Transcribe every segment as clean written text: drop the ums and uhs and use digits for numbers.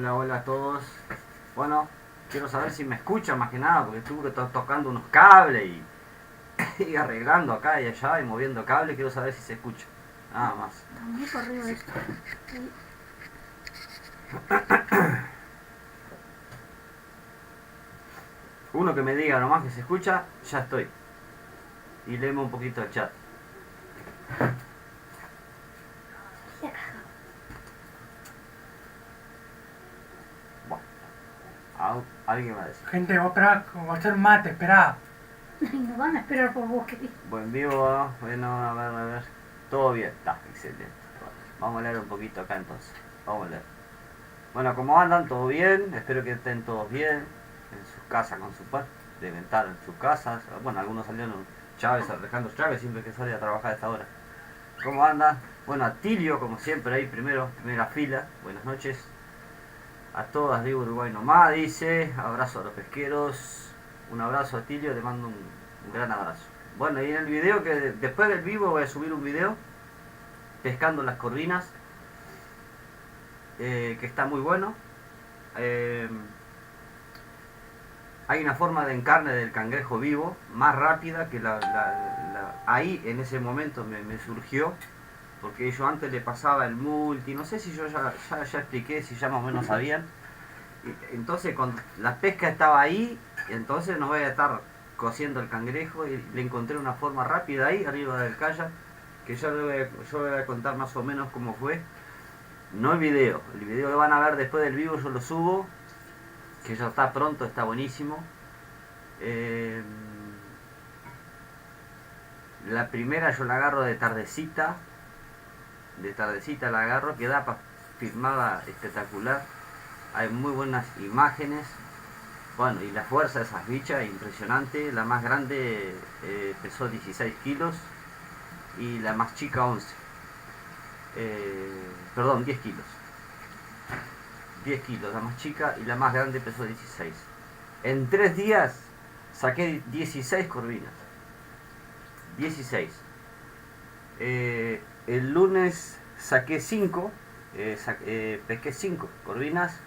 Hola, hola a todos. Bueno, quiero saber si me escuchan más que nada, porque estuve que estar tocando unos cables y arreglando acá y allá y moviendo cables. Quiero saber si se escucha. Nada más. Está muy por arriba esto. Ahí. Uno que me diga nomás que se escucha, ya estoy. Y leemos un poquito el chat. Bueno, alguien va a decir. Gente, voy a hacer mate, esperá. Y nos van a esperar por vos, que Buen vivo, bueno, a ver. Todo bien, está, excelente. Bueno, vamos a leer un poquito acá entonces. Vamos a leer. Bueno, ¿cómo andan? ¿Todo bien? Espero que estén todos bien. En sus casas, con su padre. Deben estar en sus casas. Bueno, algunos salieron Chávez, Alejandro Chávez, siempre que sale a trabajar a esta hora. ¿Cómo andan? Bueno, a Tilio, como siempre, ahí primera fila. Buenas noches. A todas, digo Uruguay nomás, dice. Abrazo a los pesqueros. Un abrazo a Tilio, le mando un gran abrazo. Bueno, y en el video, que después del vivo voy a subir un video pescando las corvinas, que está muy bueno. Hay una forma de encarne del cangrejo vivo más rápida que ahí en ese momento me surgió, porque yo antes le pasaba el multi, no sé si yo ya expliqué, si ya más o menos sabían. Entonces cuando la pesca estaba ahí, entonces no voy a estar cociendo el cangrejo, y le encontré una forma rápida ahí arriba del kayak, que yo le voy a contar más o menos cómo fue. No el video lo van a ver después del vivo, yo lo subo, que ya está pronto, está buenísimo. La primera yo la agarro de tardecita la agarro, queda filmada espectacular, hay muy buenas imágenes. Bueno, y la fuerza de esas bichas es impresionante. La más grande pesó 16 kilos y la más chica 11. Perdón, 10 kilos. 10 kilos la más chica, y la más grande pesó 16. En 3 días saqué 16 corvinas. 16. El lunes saqué 5. Pesqué 5 corvinas,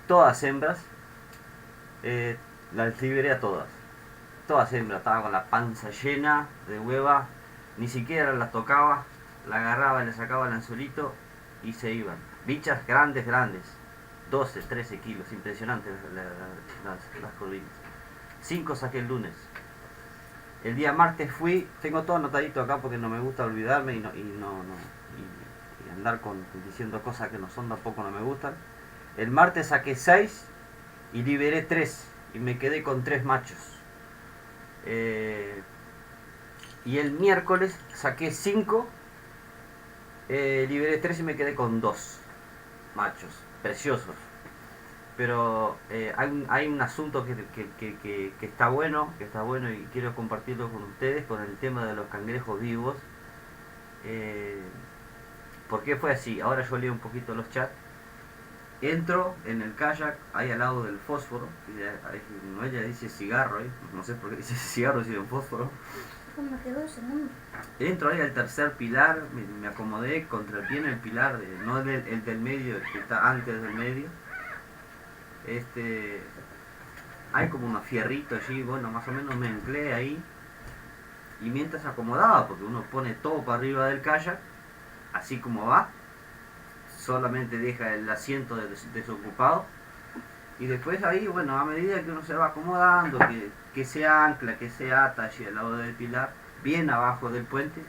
todas hembras. Las liberé a todas hembras. Estaba con la panza llena de hueva, ni siquiera las tocaba, la agarraba, le sacaba el anzuelito y se iban. Bichas grandes, 12, 13 kilos, impresionantes las corvinas. 5 saqué el lunes. El día martes tengo todo anotadito acá porque no me gusta olvidarme y andar diciendo cosas que no son, tampoco no me gustan. El martes saqué 6 y liberé 3 y me quedé con 3 machos. Y el miércoles saqué 5, liberé 3 y me quedé con 2 machos preciosos. Pero hay un asunto que está bueno, y quiero compartirlo con ustedes, con el tema de los cangrejos vivos. ¿Por qué fue así? Ahora yo leo un poquito los chats. Entro en el kayak, ahí al lado del fósforo, y ella dice cigarro ahí, no sé por qué dice cigarro si es un fósforo. ¿Cómo me quedó ese mundo? Entro ahí al tercer pilar, me acomodé contra el pie en el pilar, no el del medio, el que está antes del medio. Hay como unos fierritos allí, bueno, más o menos me anclé ahí, y mientras acomodaba, porque uno pone todo para arriba del kayak, así como va, solamente deja el asiento desocupado, y después ahí, bueno, a medida que uno se va acomodando, que se ancla, que se ata allí al lado del pilar, bien abajo del puente,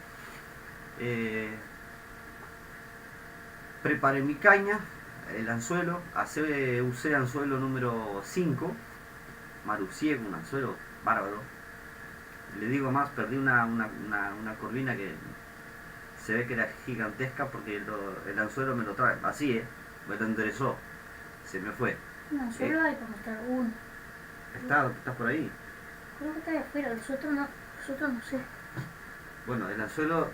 preparé mi caña, el anzuelo, usé anzuelo número 5, maruciego, un anzuelo bárbaro. Le digo más, perdí una corvina que se ve que era gigantesca, porque el anzuelo me lo trae así, me lo enderezó, se me fue. No, solo hay para estar uno. ¿Estás por ahí? Creo que está de afuera, los otros no sé. Bueno, el anzuelo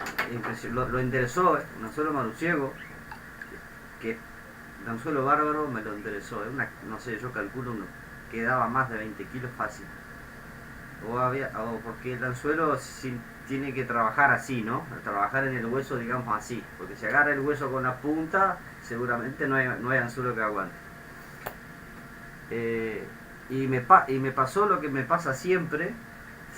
lo enderezó, un anzuelo maruciego, que el anzuelo bárbaro me lo enderezó, no sé, yo calculo que daba más de 20 kilos fácil. O porque el anzuelo tiene que trabajar así, ¿no? Trabajar en el hueso, digamos así, porque si agarra el hueso con la punta, seguramente no hay anzuelo que aguante. Y me pasó lo que me pasa siempre,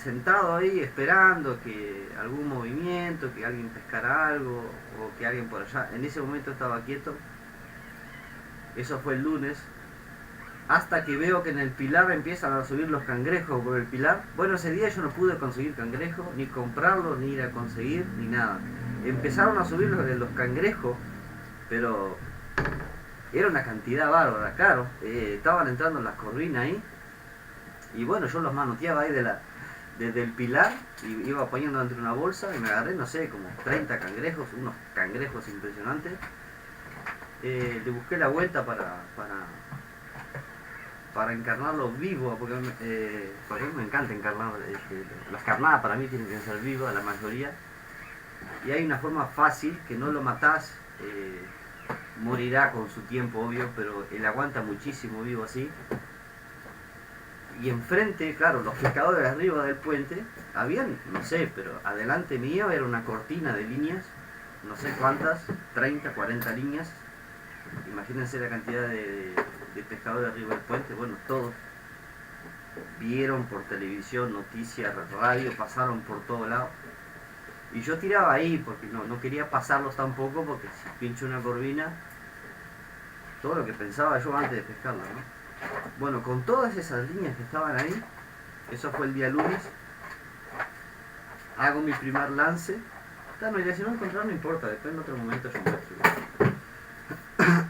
sentado ahí esperando que algún movimiento, que alguien pescara algo o que alguien por allá. En ese momento estaba quieto. Eso fue el lunes. Hasta que veo que en el pilar empiezan a subir los cangrejos por el pilar. Bueno, ese día yo no pude conseguir cangrejo, ni comprarlo, ni ir a conseguir, ni nada. Empezaron a subir los cangrejos, pero era una cantidad bárbara, claro. Estaban entrando las corvinas ahí. Y bueno, yo los manoteaba ahí desde el pilar y iba poniendo entre una bolsa y me agarré, no sé, como 30 cangrejos, unos cangrejos impresionantes. Le busqué la vuelta para encarnarlos vivos, porque a mí me encanta encarnar. Las carnadas para mí tienen que ser vivas, la mayoría. Y hay una forma fácil, que no lo matás, morirá con su tiempo, obvio, pero él aguanta muchísimo vivo así. Y enfrente, claro, los pescadores arriba del puente, habían, no sé, pero adelante mío era una cortina de líneas, no sé cuántas, 30, 40 líneas. Imagínense la cantidad de pescadores arriba del puente. Bueno, todos vieron por televisión, noticias, radio, pasaron por todos lados. Y yo tiraba ahí porque no quería pasarlos tampoco, porque si pincho una corvina, todo lo que pensaba yo antes de pescarla, ¿no? Bueno, con todas esas líneas que estaban ahí, eso fue el día lunes, hago mi primer lance. No, ya si no encontrar no importa, después en otro momento yo muestro.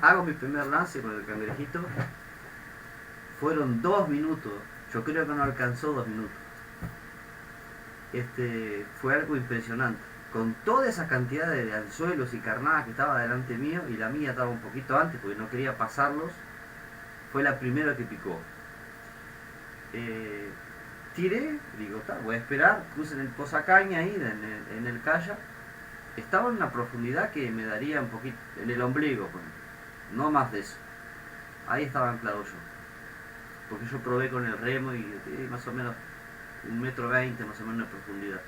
Hago mi primer lance con el cangrejito. Fueron 2 minutos, yo creo que no alcanzó 2 minutos. Fue algo impresionante. Con toda esa cantidad de anzuelos y carnadas que estaba delante mío, y la mía estaba un poquito antes porque no quería pasarlos, fue la primera que picó. Tiré, digo, voy a esperar, puse en el posacaña ahí, en el kayak. Estaba en una profundidad que me daría un poquito, en el ombligo, pues, no más de eso. Ahí estaba anclado yo. Porque yo probé con el remo y más o menos 1,20 m más o menos de profundidad.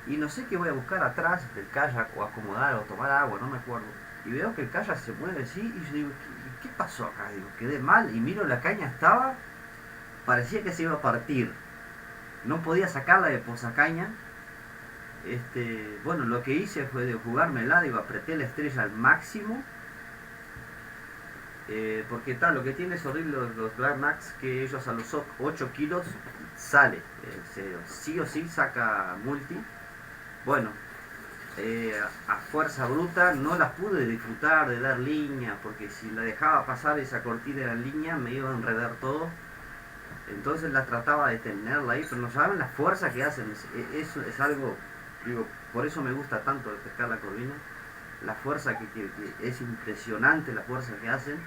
Y no sé qué voy a buscar atrás del kayak, o acomodar, o tomar agua, no me acuerdo. Y veo que el kayak se mueve así, y yo digo, ¿qué pasó acá? Digo, quedé mal, y miro la caña, parecía que se iba a partir. No podía sacarla de posacaña. Bueno, lo que hice fue de jugármela, digo, apreté la estrella al máximo. Porque tal, lo que tiene es horrible los Black Max, que ellos a los 8 kilos sale, sí o sí saca multi. Bueno, a fuerza bruta no las pude disfrutar de dar línea, porque si la dejaba pasar esa cortina de la línea me iba a enredar todo. Entonces la trataba de tenerla ahí, pero no saben la fuerza que hacen. Eso es algo, digo, por eso me gusta tanto de pescar la corvina. La fuerza que es impresionante, la fuerza que hacen.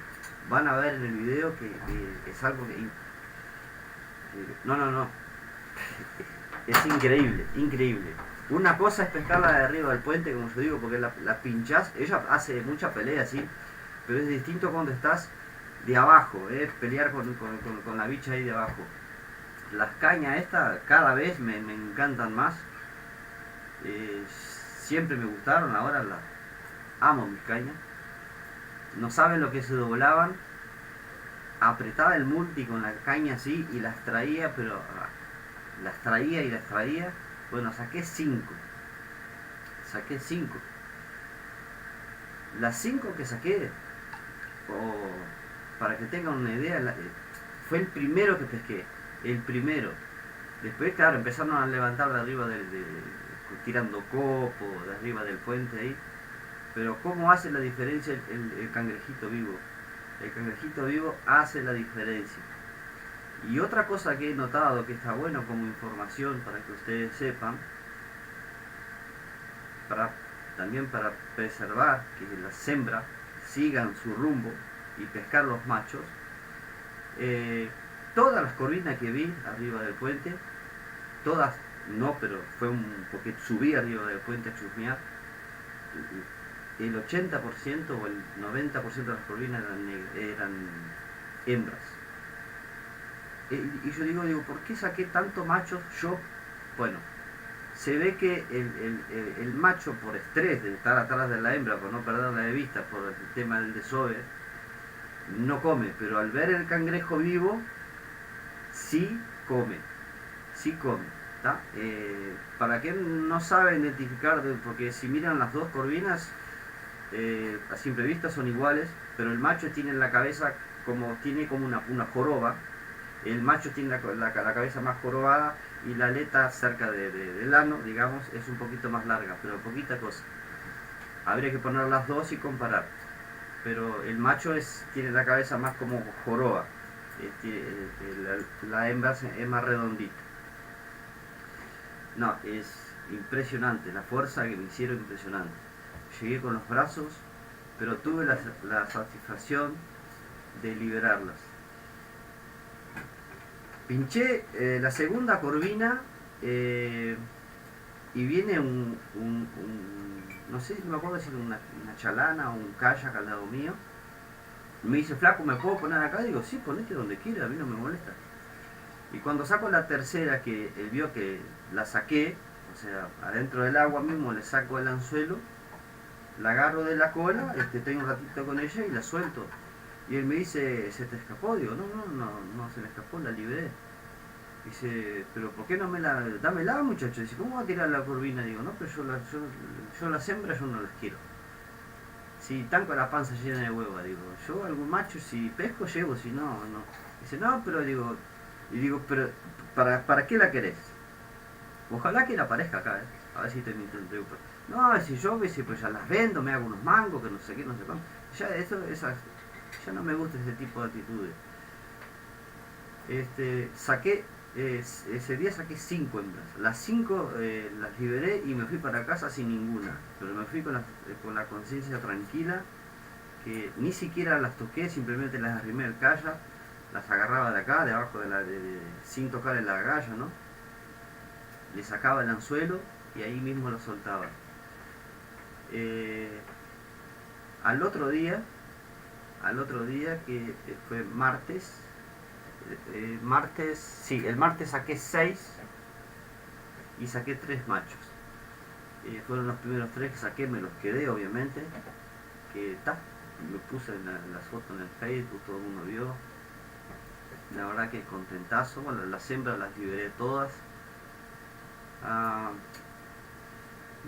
Van a ver en el video que es algo que no. Es increíble, increíble. Una cosa es pescarla de arriba del puente, como yo digo, porque la pinchás. Ella hace mucha pelea, sí, pero es distinto cuando estás de abajo, pelear con la bicha ahí de abajo. Las cañas estas cada vez me encantan más. Siempre me gustaron, ahora amo mis cañas. No saben lo que se doblaban. Apretaba el multi con la caña así y las traía, pero las traía y las traía. Bueno, saqué 5. Las 5 que saqué, para que tengan una idea, fue el primero que pesqué. El primero. Después, claro, empezaron a levantar de arriba tirando copo, de arriba del puente ahí. Pero ¿cómo hace la diferencia el cangrejito vivo? El cangrejito vivo hace la diferencia. Y otra cosa que he notado que está bueno como información para que ustedes sepan, también para preservar que las hembras sigan su rumbo y pescar los machos, todas las corvinas que vi arriba del puente, todas no, pero porque subí arriba del puente a chusmear, el 80% o el 90% de las corvinas eran hembras. Y yo digo, ¿por qué saqué tantos machos yo? Bueno, se ve que el macho, por estrés de estar atrás de la hembra, por no perderla de vista, por el tema del desove, no come, pero al ver el cangrejo vivo, sí come, sí come. ¿Tá? Para quien no sabe identificar, porque si miran las dos corvinas, a simple vista son iguales, pero el macho tiene la cabeza tiene como una joroba. El macho tiene la cabeza más jorobada y la aleta cerca del ano, digamos, es un poquito más larga, pero poquita cosa. Habría que poner las dos y comparar. Pero el macho tiene la cabeza más como joroba, la hembra es más redondita. No, es impresionante, la fuerza que me hicieron impresionante. Llegué con los brazos, pero tuve la satisfacción de liberarlas. Pinché la segunda corvina y viene no sé, no me acuerdo si era una chalana o un kayak al lado mío. Me dice, flaco, ¿me puedo poner acá? Digo, sí, ponete donde quiera, a mí no me molesta. Y cuando saco la tercera, que él vio que la saqué, o sea, adentro del agua mismo le saco el anzuelo, la agarro de la cola, estoy un ratito con ella y la suelto. Y él me dice, ¿se te escapó? Digo, no se me escapó, la libré. Dice, pero ¿por qué no dámela, muchacho? Dice, ¿cómo va a tirar la corvina? Digo, no, pero yo las hembras yo no las quiero. Si están con la panza llena de hueva, digo, yo algún macho si pesco llevo, si no, no. Dice, no, pero digo, pero ¿para qué la querés? Ojalá que la aparezca acá, a ver si te mintiendo. No, si yo pues ya las vendo, me hago unos mangos, que no sé qué, no sé cuánto. Ya no me gusta ese tipo de actitudes. Ese día saqué 5 hembras. Las 5 las liberé y me fui para casa sin ninguna. Pero me fui con la conciencia tranquila, que ni siquiera las toqué, simplemente las arrimé al kayak, las agarraba de acá, de abajo sin tocarle la agalla, ¿no? Le sacaba el anzuelo y ahí mismo lo soltaba. Al otro día, que fue martes, el martes saqué 6 y saqué 3 machos. Fueron los primeros 3 que saqué, me los quedé obviamente, me puse las fotos en el Facebook, todo el mundo vio. La verdad que contentazo. Bueno, las hembras las liberé todas.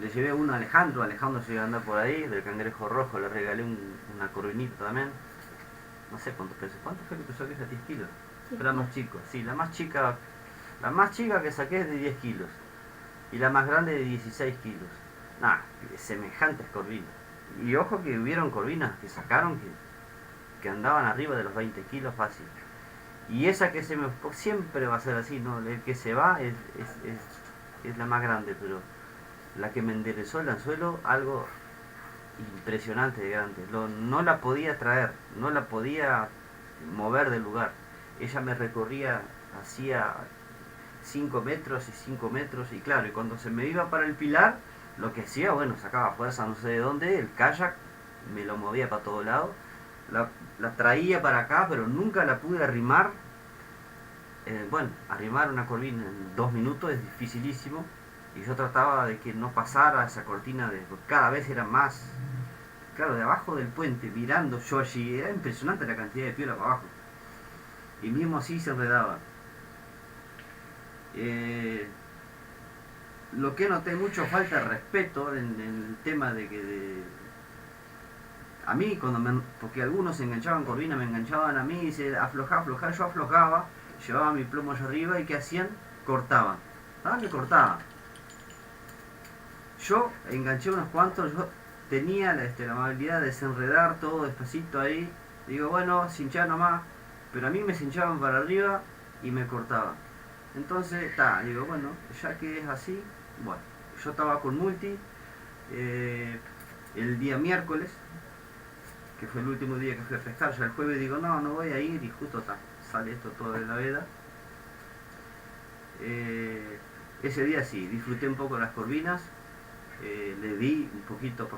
Le llevé una a Alejandro llegó a andar por ahí, del cangrejo rojo, le regalé una corvinita también. No sé cuánto pesó. ¿Cuánto fue que pesó aquella? 10 kilos. Pero la más chica, sí, la más chica que saqué es de 10 kilos. Y la más grande de 16 kilos. Semejantes corvinas. Y ojo que hubieron corvinas que sacaron que andaban arriba de los 20 kilos fácil. Y esa que siempre va a ser así, ¿no? El que se va es la más grande, pero la que me enderezó el anzuelo, algo impresionante de grande. No la podía traer, no la podía mover del lugar. Ella me recorría, hacía 5 metros y 5 metros, y claro, y cuando se me iba para el pilar, lo que hacía, bueno, sacaba fuerza no sé de dónde, el kayak me lo movía para todos lados, la traía para acá, pero nunca la pude arrimar. Arrimar una corvina en 2 minutos es dificilísimo, y yo trataba de que no pasara esa cortina, cada vez era más, claro, de abajo del puente, mirando yo allí, era impresionante la cantidad de piola para abajo, y mismo así se enredaba. Lo que noté mucho falta de respeto en el tema de que a mí porque algunos se enganchaban corvina, me enganchaban a mí y dice aflojá, yo aflojaba, llevaba mi plomo allá arriba y ¿qué hacían? Cortaban. Me cortaban. Yo enganché unos cuantos, yo tenía la amabilidad de desenredar todo despacito ahí, digo bueno, cinchá nomás, pero a mí me cinchaban para arriba y me cortaban. Entonces, digo, bueno, ya que es así, bueno, yo estaba con multi el día miércoles, que fue el último día que fui a pescar. Ya el jueves digo, no voy a ir, y justo sale esto todo de la veda. Ese día sí, disfruté un poco las corvinas, le di un poquito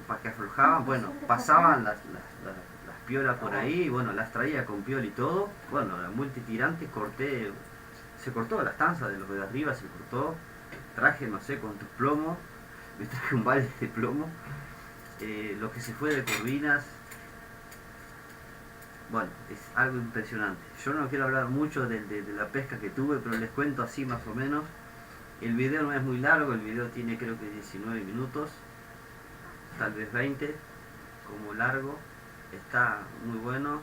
para que aflojaban, bueno, pasaban las piolas por ahí, bueno, las traía con piola y todo, bueno, la multitirante se cortó la estanza de los de arriba, se cortó, traje no sé cuántos plomos, me traje un balde de plomo, lo que se fue de corvinas, bueno, es algo impresionante. Yo no quiero hablar mucho de la pesca que tuve, pero les cuento así más o menos. El video no es muy largo, el video tiene creo que 19 minutos, tal vez 20 como largo. Está muy bueno.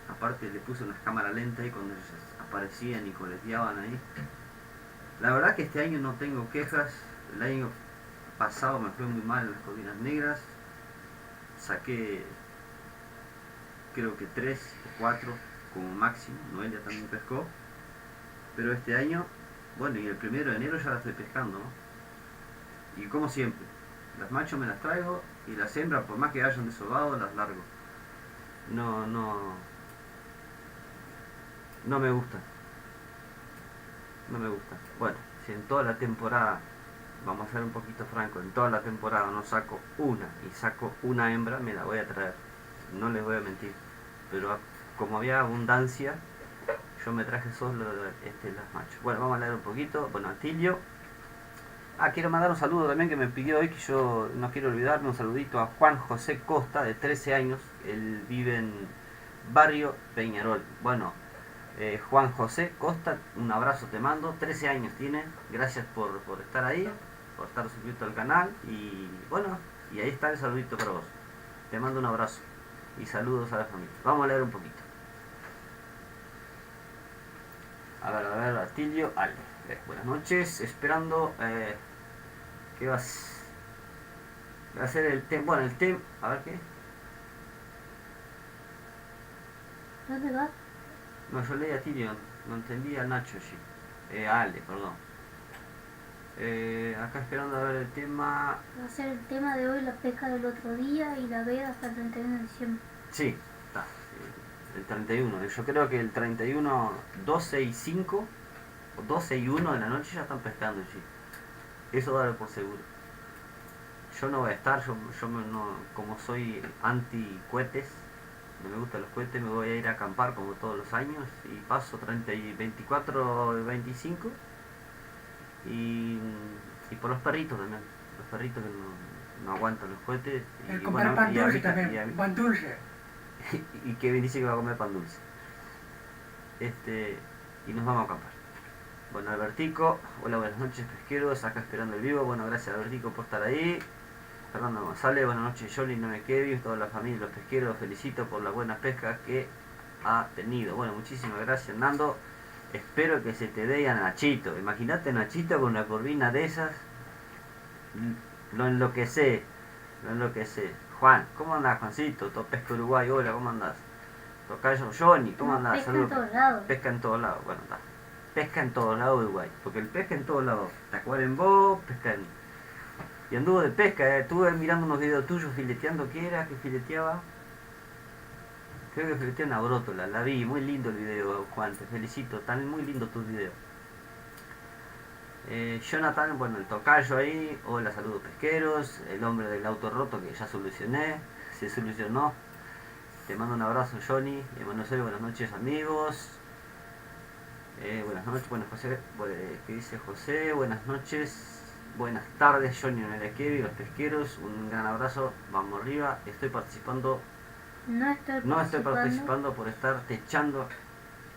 Aparte le puse unas cámaras lentas ahí cuando ellos aparecían y coleteaban ahí. La verdad que este año no tengo quejas. El año pasado me fue muy mal en las Colinas Negras. Saqué creo que 3 o 4 como máximo. Noelia también pescó. Pero este año, bueno, y el 1 de enero ya la estoy pescando, ¿no? Y como siempre, las machos me las traigo y las hembras, por más que hayan desobado, las largo. No me gusta. No me gusta. Bueno, si en toda la temporada, vamos a ser un poquito franco, en toda la temporada no saco una y saco una hembra, me la voy a traer. No les voy a mentir. Pero como había abundancia, yo me traje solo las machos. Bueno, vamos a leer un poquito. Bueno, Atilio. Quiero mandar un saludo también que me pidió hoy, que yo no quiero olvidarme, un saludito a Juan José Costa, de 13 años. Él vive en Barrio Peñarol. Bueno, Juan José Costa, un abrazo te mando, 13 años tiene, gracias por estar ahí, por estar suscrito al canal y bueno, y ahí está el saludito para vos. Te mando un abrazo y saludos a la familia. Vamos a leer un poquito. A ver, Atilio, Ale. Buenas noches, esperando que va a ser el tema, bueno, el tema, a ver qué. ¿Dónde vas? No, yo leí a Tilio, no entendí a Nacho, sí. Ale, perdón. Acá esperando a ver el tema. Va a ser el tema de hoy, la pesca del otro día y la veda hasta el 31 de diciembre. Sí, está. El 31. Yo creo que el 31, 12 y 5, o 12 y 1 de la noche ya están pescando, sí. Eso dale por seguro. Yo no voy a estar, como soy anti cohetes, no me gustan los cohetes, me voy a ir a acampar como todos los años y paso 24 y 25 y por los perritos también, los perritos que no aguantan los cohetes. El comer pan dulce también, y pan dulce. y Kevin dice que va a comer pan dulce. Y nos vamos a acampar. Bueno, Albertico, hola, buenas noches pesqueros, acá esperando el vivo. Bueno, gracias Albertico por estar ahí. Fernando González, buenas noches Johnny, Noé Kevin, toda la familia, los pesqueros, los felicito por la buena pesca que ha tenido. Bueno, muchísimas gracias Nando, espero que se te dé a Nachito. Imagínate Nachito con una corvina de esas, lo enloquecé. Juan, ¿cómo andás Juancito? Todo Pesca Uruguay, hola, ¿cómo andás? Tocayo Johnny, ¿cómo andás? Pesca en todos lados. Pesca en todos lados, bueno, está. Pesca en todos lados Uruguay, porque el pesca en todos lados, Tacuarembó, pesca en... Y anduvo de pesca, estuve mirando unos videos tuyos fileteando, ¿qué era que fileteaba? Creo que fileteaba una brótola, la vi, muy lindo el video Juan, te felicito, están muy lindos tus videos. Jonathan, bueno, el tocayo ahí, hola, saludos pesqueros, el hombre del auto roto que ya solucioné, se solucionó. Te mando un abrazo Johnny, Manuel, buenas noches amigos. Buenas noches, bueno José, ¿qué dice José? Buenas noches, buenas tardes Johnny Noelia Kevin, los pesqueros, un gran abrazo, vamos arriba, estoy participando. No estoy participando por estar techando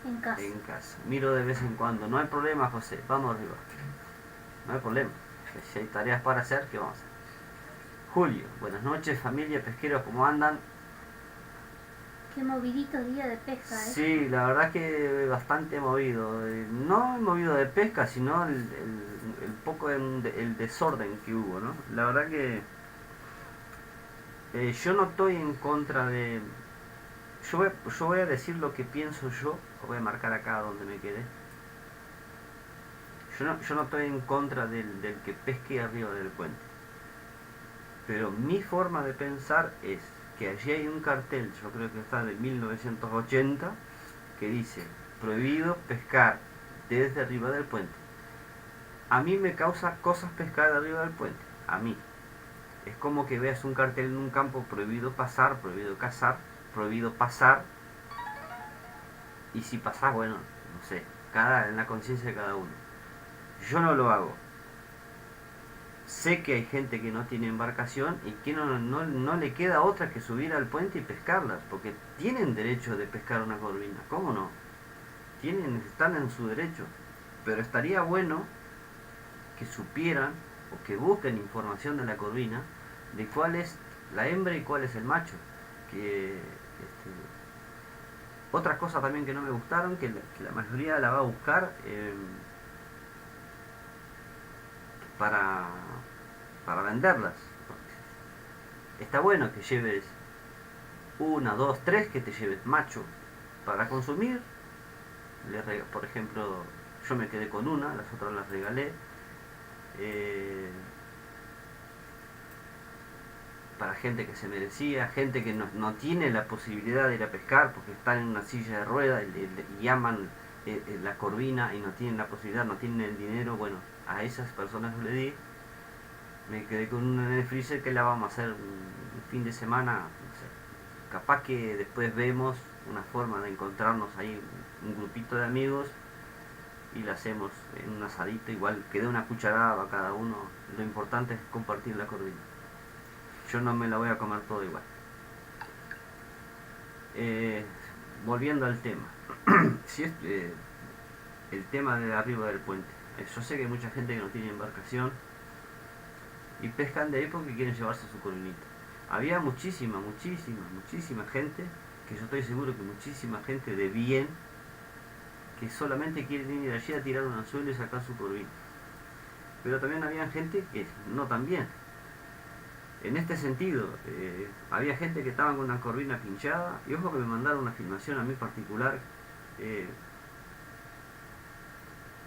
en casa. Miro de vez en cuando, no hay problema José, vamos arriba. No hay problema, si hay tareas para hacer, ¿qué vamos a hacer? Julio, buenas noches familia, pesqueros, ¿cómo andan? Qué movidito día de pesca, ¿eh? Sí, la verdad que bastante movido. No movido de pesca, sino el poco el desorden que hubo, ¿no? La verdad que yo no estoy en contra de... Yo voy a decir lo que pienso yo, lo voy a marcar acá donde me quede. Yo no estoy en contra del que pesque arriba del puente. Pero mi forma de pensar es que allí hay un cartel, yo creo que está de 1980, que dice prohibido pescar desde arriba del puente. A mí me causa cosas pescar de arriba del puente, a mí. Es como que veas un cartel en un campo, prohibido pasar, prohibido cazar, prohibido pasar. Y si pasás, bueno, no sé, en la conciencia de cada uno. Yo no lo hago. sé que hay gente que no tiene embarcación y que no le queda otra que subir al puente y pescarlas, porque tienen derecho de pescar una corvina, ¿cómo no? Están en su derecho, pero estaría bueno que supieran o que busquen información de la corvina, de cuál es la hembra y cuál es el macho. Otra cosa también que no me gustaron, que la mayoría la va a buscar para, para venderlas. Está bueno que lleves una, dos, tres, que te lleves macho para consumir. Por ejemplo, yo me quedé con una, las otras las regalé. Para gente que se merecía, gente que no tiene la posibilidad de ir a pescar porque están en una silla de ruedas y aman la corvina y no tienen la posibilidad, no tienen el dinero. Bueno, a esas personas yo le di. Me quedé con una en el freezer que la vamos a hacer un fin de semana, no sé. Capaz que después vemos una forma de encontrarnos ahí, un grupito de amigos, y la hacemos en un asadito, igual que dé una cucharada a cada uno. Lo importante es compartir la corvina. Yo no me la voy a comer todo igual. Volviendo al tema. Si es, el tema de arriba del puente. Yo sé que hay mucha gente que no tiene embarcación y pescan de ahí porque quieren llevarse su corvinita. Había muchísima gente, que yo estoy seguro que muchísima gente de bien, que solamente quieren ir allí a tirar un anzuelo y sacar su corvina. Pero también había gente que no tan bien. En este sentido, había gente que estaba con una corvina pinchada, y ojo que me mandaron una filmación a mí particular,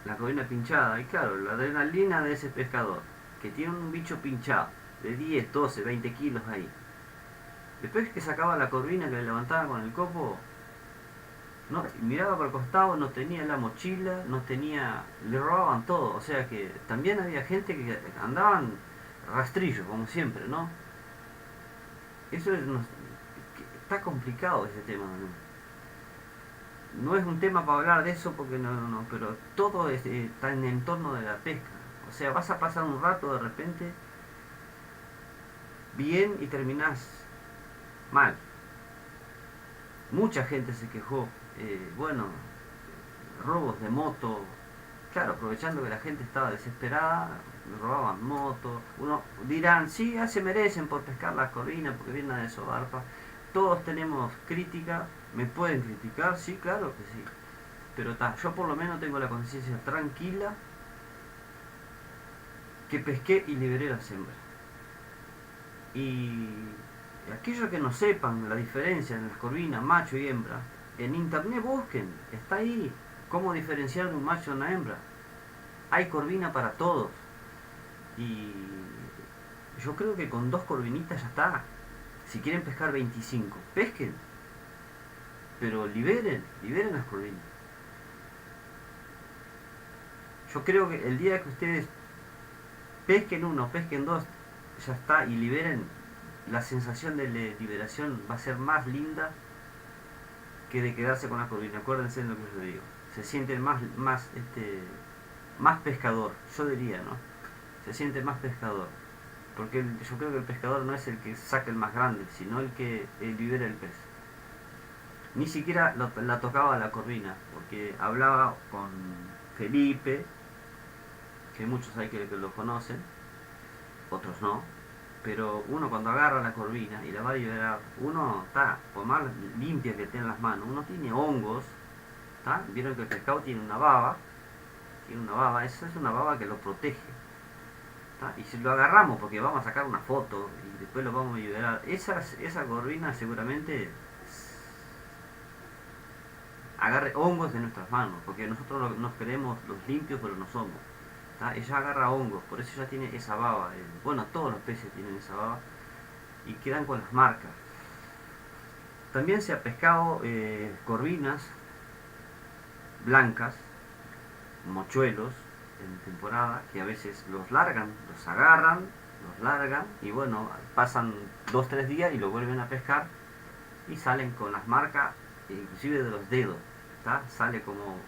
la corvina pinchada, y claro, la adrenalina de ese pescador, que tiene un bicho pinchado, de 10, 12, 20 kilos ahí. Después que sacaba la corvina, que le levantaba con el copo, no, miraba por el costado, no tenía la mochila, no tenía, le robaban todo. O sea que también había gente que andaban rastrillo, como siempre, ¿no? Eso está complicado ese tema, ¿no? No es un tema para hablar de eso porque no, pero todo está en el entorno de la pesca. O sea, vas a pasar un rato de repente bien y terminás mal. Mucha gente se quejó, bueno, robos de moto, claro, aprovechando que la gente estaba desesperada, robaban motos. Uno dirán, sí, ya se merecen por pescar las corvinas porque vienen de Sobarpa. Todos tenemos crítica, me pueden criticar, sí, claro que sí. Pero yo por lo menos tengo la conciencia tranquila que pesqué y liberé las hembras. Y aquellos que no sepan la diferencia en las corvinas, macho y hembra, en internet busquen, está ahí, cómo diferenciar de un macho de una hembra. Hay corvina para todos. Y yo creo que con 2 corvinitas ya está. Si quieren pescar 25, pesquen. Pero liberen las corvinas. Yo creo que el día que ustedes pesquen 1, pesquen 2, ya está, y liberen, la sensación de liberación va a ser más linda que de quedarse con la corvina. Acuérdense de lo que yo digo. Se siente más pescador, yo diría, ¿no? Se siente más pescador. Porque yo creo que el pescador no es el que saca el más grande, sino el que libera el pez. Ni siquiera la tocaba la corvina, porque hablaba con Felipe, que muchos hay que lo conocen, otros no, pero uno cuando agarra la corvina y la va a liberar, uno está, por más limpia que tenga las manos, uno tiene hongos, ¿tá? Vieron que el pescado tiene una baba, esa es una baba que lo protege. ¿Tá? Y si lo agarramos porque vamos a sacar una foto y después lo vamos a liberar, esa corvina seguramente agarre hongos de nuestras manos, porque nosotros nos creemos los limpios pero no somos. ¿Tá? Ella agarra hongos, por eso ella tiene esa baba. Bueno, todos los peces tienen esa baba y quedan con las marcas. También se ha pescado corvinas blancas, mochuelos en temporada, que a veces los largan, los agarran, los largan y bueno, pasan 2-3 días y lo vuelven a pescar y salen con las marcas inclusive de los dedos, ¿tá? Sale como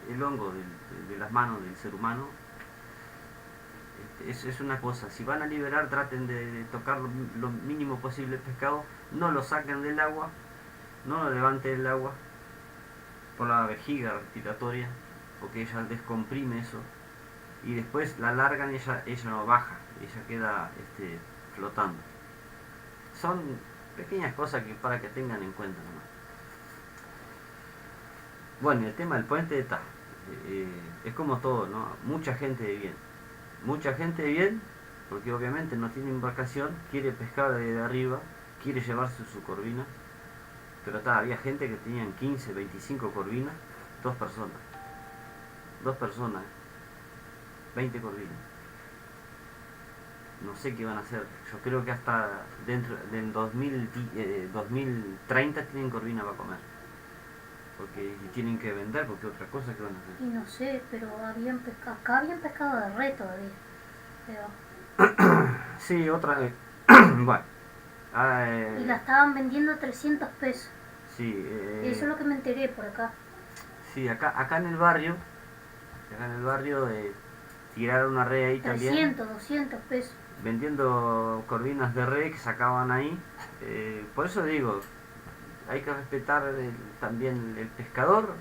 el hongo de las manos del ser humano, Es una cosa, si van a liberar traten de tocar lo mínimo posible el pescado, no lo saquen del agua, no lo levanten del agua por la vejiga respiratoria, porque ella descomprime eso, y después la largan y ella no baja, ella queda flotando. Son pequeñas cosas que para que tengan en cuenta nomás. Bueno, el tema del puente está, es como todo, ¿no? Mucha gente de bien, porque obviamente no tiene embarcación, quiere pescar desde arriba, quiere llevarse su corvina, pero había gente que tenían 15, 25 corvinas, dos personas, 20 corvinas. No sé qué van a hacer, yo creo que hasta dentro del 2030 tienen corvina para comer. Porque tienen que vender, porque otra cosa que van a hacer. Y no sé, pero acá habían pescado de red todavía. Pero... Sí, otra vez. Bueno. Y la estaban vendiendo a 300 pesos. Sí. Eso es lo que me enteré por acá. Sí, acá en el barrio, tiraron una red ahí 300, 200 pesos. vendiendo corvinas de red que sacaban ahí. Por eso digo, hay que respetar también el pescador.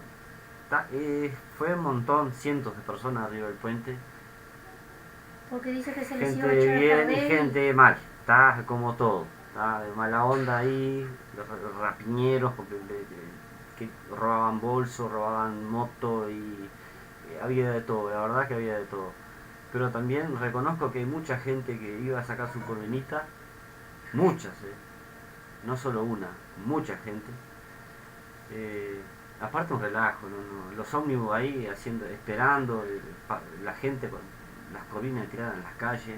Fue un montón, cientos de personas arriba del puente. Porque dice que se les iba a Gente echar a bien y perder. gente mal, está como todo. Está de mala onda ahí, los rapiñeros que robaban bolsos, robaban moto y había de todo, la verdad que había de todo. Pero también reconozco que hay mucha gente que iba a sacar su corvinita, muchas, no solo una, mucha gente. Aparte un relajo, ¿no? Los ómnibus ahí esperando, la gente con las corvinas tiradas en las calles,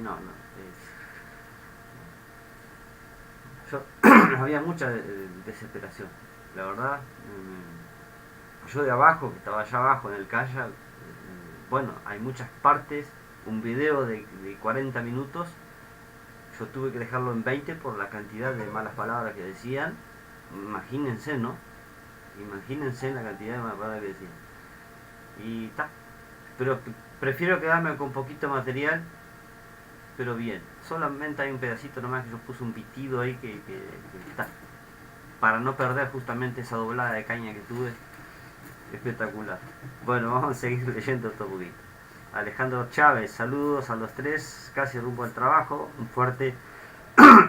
había mucha desesperación, la verdad. Yo de abajo, que estaba allá abajo en el kayak, bueno, hay muchas partes, un video de 40 minutos, yo tuve que dejarlo en 20 por la cantidad de malas palabras que decían. Imagínense, ¿no? Imagínense la cantidad de malas palabras que decían. Y está. Pero prefiero quedarme con poquito material, pero bien. Solamente hay un pedacito nomás que yo puse un pitido ahí que está. Para no perder justamente esa doblada de caña que tuve. Espectacular. Bueno, vamos a seguir leyendo esto un poquito. Alejandro Chávez, saludos a los tres, casi rumbo al trabajo. Un fuerte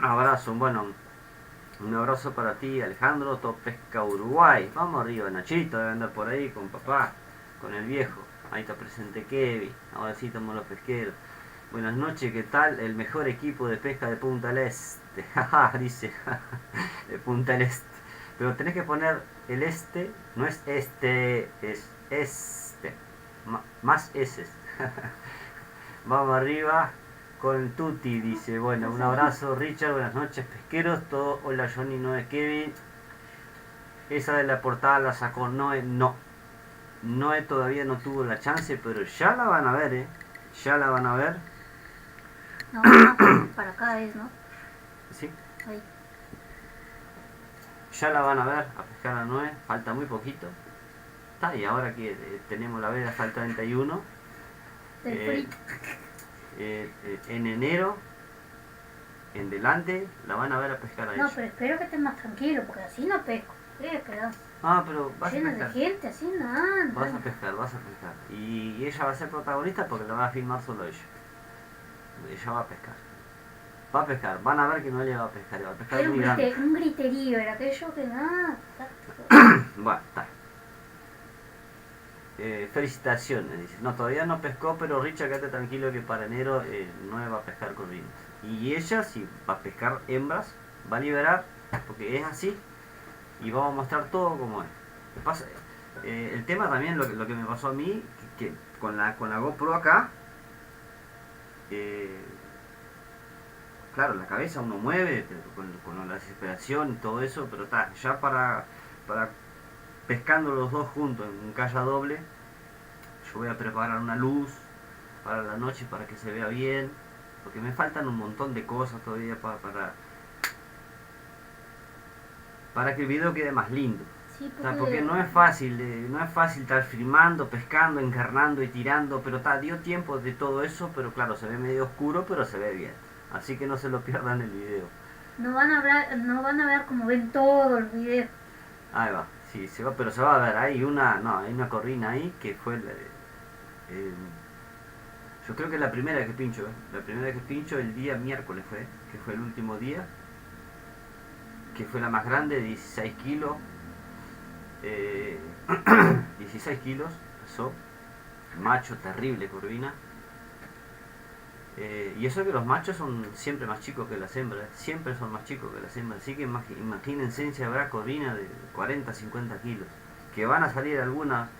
abrazo. Bueno, un abrazo para ti, Alejandro. Top Pesca Uruguay. Vamos arriba, Nachito, debe andar por ahí con papá, con el viejo. Ahí está presente Kevin. Ahora sí estamos los pesqueros. Buenas noches, ¿qué tal? El mejor equipo de pesca de Punta del Este. Dice, de Punta del Este. Pero tenés que poner el este, no es este, es este. Más S. Vamos arriba con Tuti, dice. Bueno, un abrazo, Richard. Buenas noches, pesqueros. Todo. Hola, Johnny, Noé, Kevin. Esa de la portada la sacó Noé. No. Noé todavía no tuvo la chance, pero ya la van a ver, Ya la van a ver. No, para acá es, ¿no? Sí. Ahí. Ya la van a ver, a pescar a Noé. Falta muy poquito. Y ahora que tenemos la veda hasta el 31. Del frito. En enero, en delante, la van a ver a pescar a No, ella. pero espero que estés más tranquilo, porque así no pesco. Pero vas a Lleno de pescar. gente, así nada. Vas a pescar. Y ella va a ser protagonista porque la va a filmar solo ella. Ella va a pescar. Van a ver que no ella va a pescar, va a pescar Era muy grande. un griterío, era aquello que nada. Bueno, está. Felicitaciones, dice. No, todavía no pescó, pero Richard, quédate tranquilo que para enero no va a pescar corvinas. Y ella, si va a pescar hembras, va a liberar, porque es así, y vamos a mostrar todo como es. El tema también, lo que me pasó a mí, que con la GoPro acá, claro, la cabeza uno mueve con la desesperación y todo eso, pero está, ya para pescando los dos juntos en un calla doble, yo voy a preparar una luz para la noche para que se vea bien, porque me faltan un montón de cosas todavía para que el video quede más lindo. Sí, Porque no es fácil, no es fácil estar filmando, pescando, encarnando y tirando, pero dio tiempo de todo eso, pero claro, se ve medio oscuro, pero se ve bien. Así que no se lo pierdan el video. no van a ver como ven todos los videos. Ahí va, sí, se va, pero se va a ver, hay una corvina ahí que fue yo creo que la primera vez que pincho, la primera vez que pincho el día miércoles fue, que fue el último día, que fue la más grande, 16 kilos, 16 kilos, pesó, macho, terrible corvina. Y eso que los machos son siempre más chicos que las hembras, siempre son más chicos que las hembras, así que imagínense si habrá corvina de 40, 50 kilos, que van a salir algunas,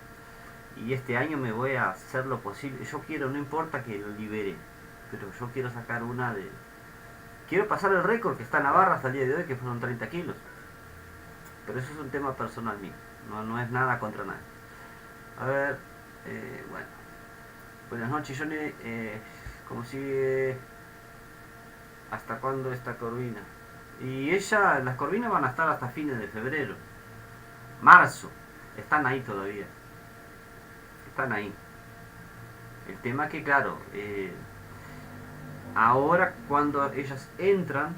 y este año me voy a hacer lo posible, yo quiero, no importa que lo libere, pero yo quiero sacar una de... Quiero pasar el récord que está en Navarra hasta el día de hoy, que fueron 30 kilos, pero eso es un tema personal mío, no es nada contra nadie. A ver, bueno, buenas noches Johnny. ¿Cómo sigue? ¿Hasta cuándo esta corvina? Y las corvinas van a estar hasta fines de febrero, marzo, están ahí todavía, están ahí. El tema que claro, ahora cuando ellas entran,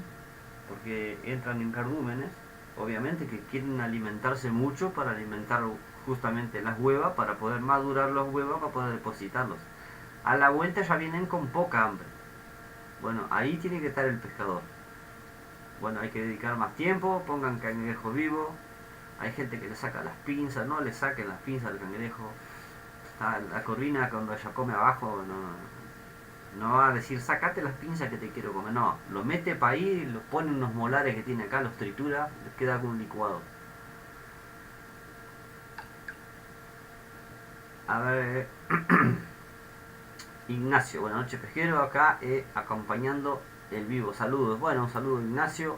porque entran en cardúmenes, obviamente que quieren alimentarse mucho para alimentar justamente las huevas, para poder madurar los huevos, para poder depositarlos. A la vuelta ya vienen con poca hambre. Bueno, ahí tiene que estar el pescador. Bueno, hay que dedicar más tiempo, pongan cangrejo vivo. Hay gente que le saca las pinzas, no le saquen las pinzas al cangrejo. La corvina cuando ella come abajo no va a decir sacate las pinzas que te quiero comer. No, lo mete para ahí, lo pone unos molares que tiene acá, los tritura, les queda con un licuado. A ver... Ignacio, buenas noches pesquero, acá acompañando el vivo, saludos, bueno, un saludo Ignacio,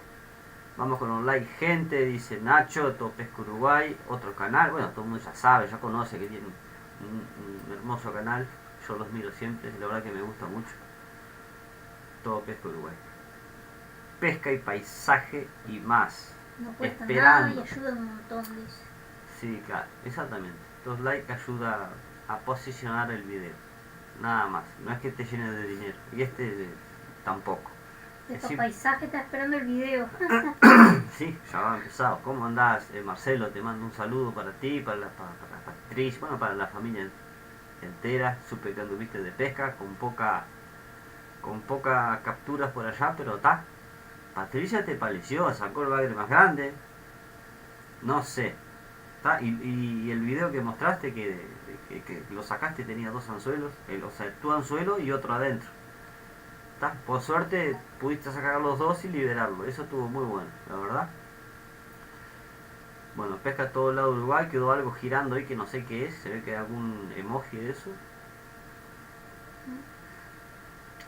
vamos con un like gente, dice Nacho, Todo Pesca Uruguay, otro canal, bueno, todo el mundo ya sabe, ya conoce que tiene un hermoso canal, yo los miro siempre, la verdad que me gusta mucho, Todo Pesca Uruguay, pesca y paisaje y más, No cuesta esperando. nada y ayuda un montón, dice. Sí, claro, exactamente, los likes ayuda a posicionar el video. Nada más, no es que te llene de dinero. Y tampoco. Este paisaje está esperando el video. Sí, ya va empezado. ¿Cómo andás, Marcelo? Te mando un saludo para ti, para Patricia, bueno, para la familia entera. Supe que anduviste de pesca, con poca capturas por allá, pero está. Patricia te pareció, sacó el bagre más grande. No sé. Y el video que mostraste que lo sacaste tenía 2 anzuelos, o sea, tu anzuelo y otro adentro. Por suerte pudiste sacar los 2 y liberarlo, eso estuvo muy bueno, la verdad. Bueno, pesca a todo lado de Uruguay, quedó algo girando ahí que no sé qué es, se ve que hay algún emoji de eso.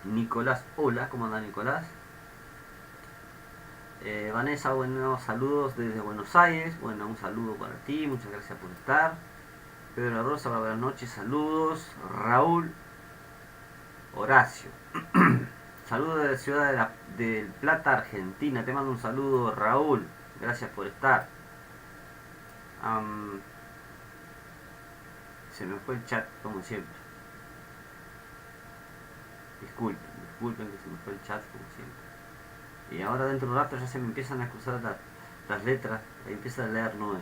Nicolás, hola, ¿cómo anda Nicolás? Vanessa, buenos saludos desde Buenos Aires, bueno, un saludo para ti, muchas gracias por estar. Pedro Rosa, buenas noches, saludos. Raúl Horacio, saludos de la ciudad del Plata, Argentina, te mando un saludo Raúl, gracias por estar. Se me fue el chat como siempre. Disculpen que se me fue el chat como siempre. Y ahora dentro de un rato ya se me empiezan a cruzar las letras, ahí empieza a leer Noé.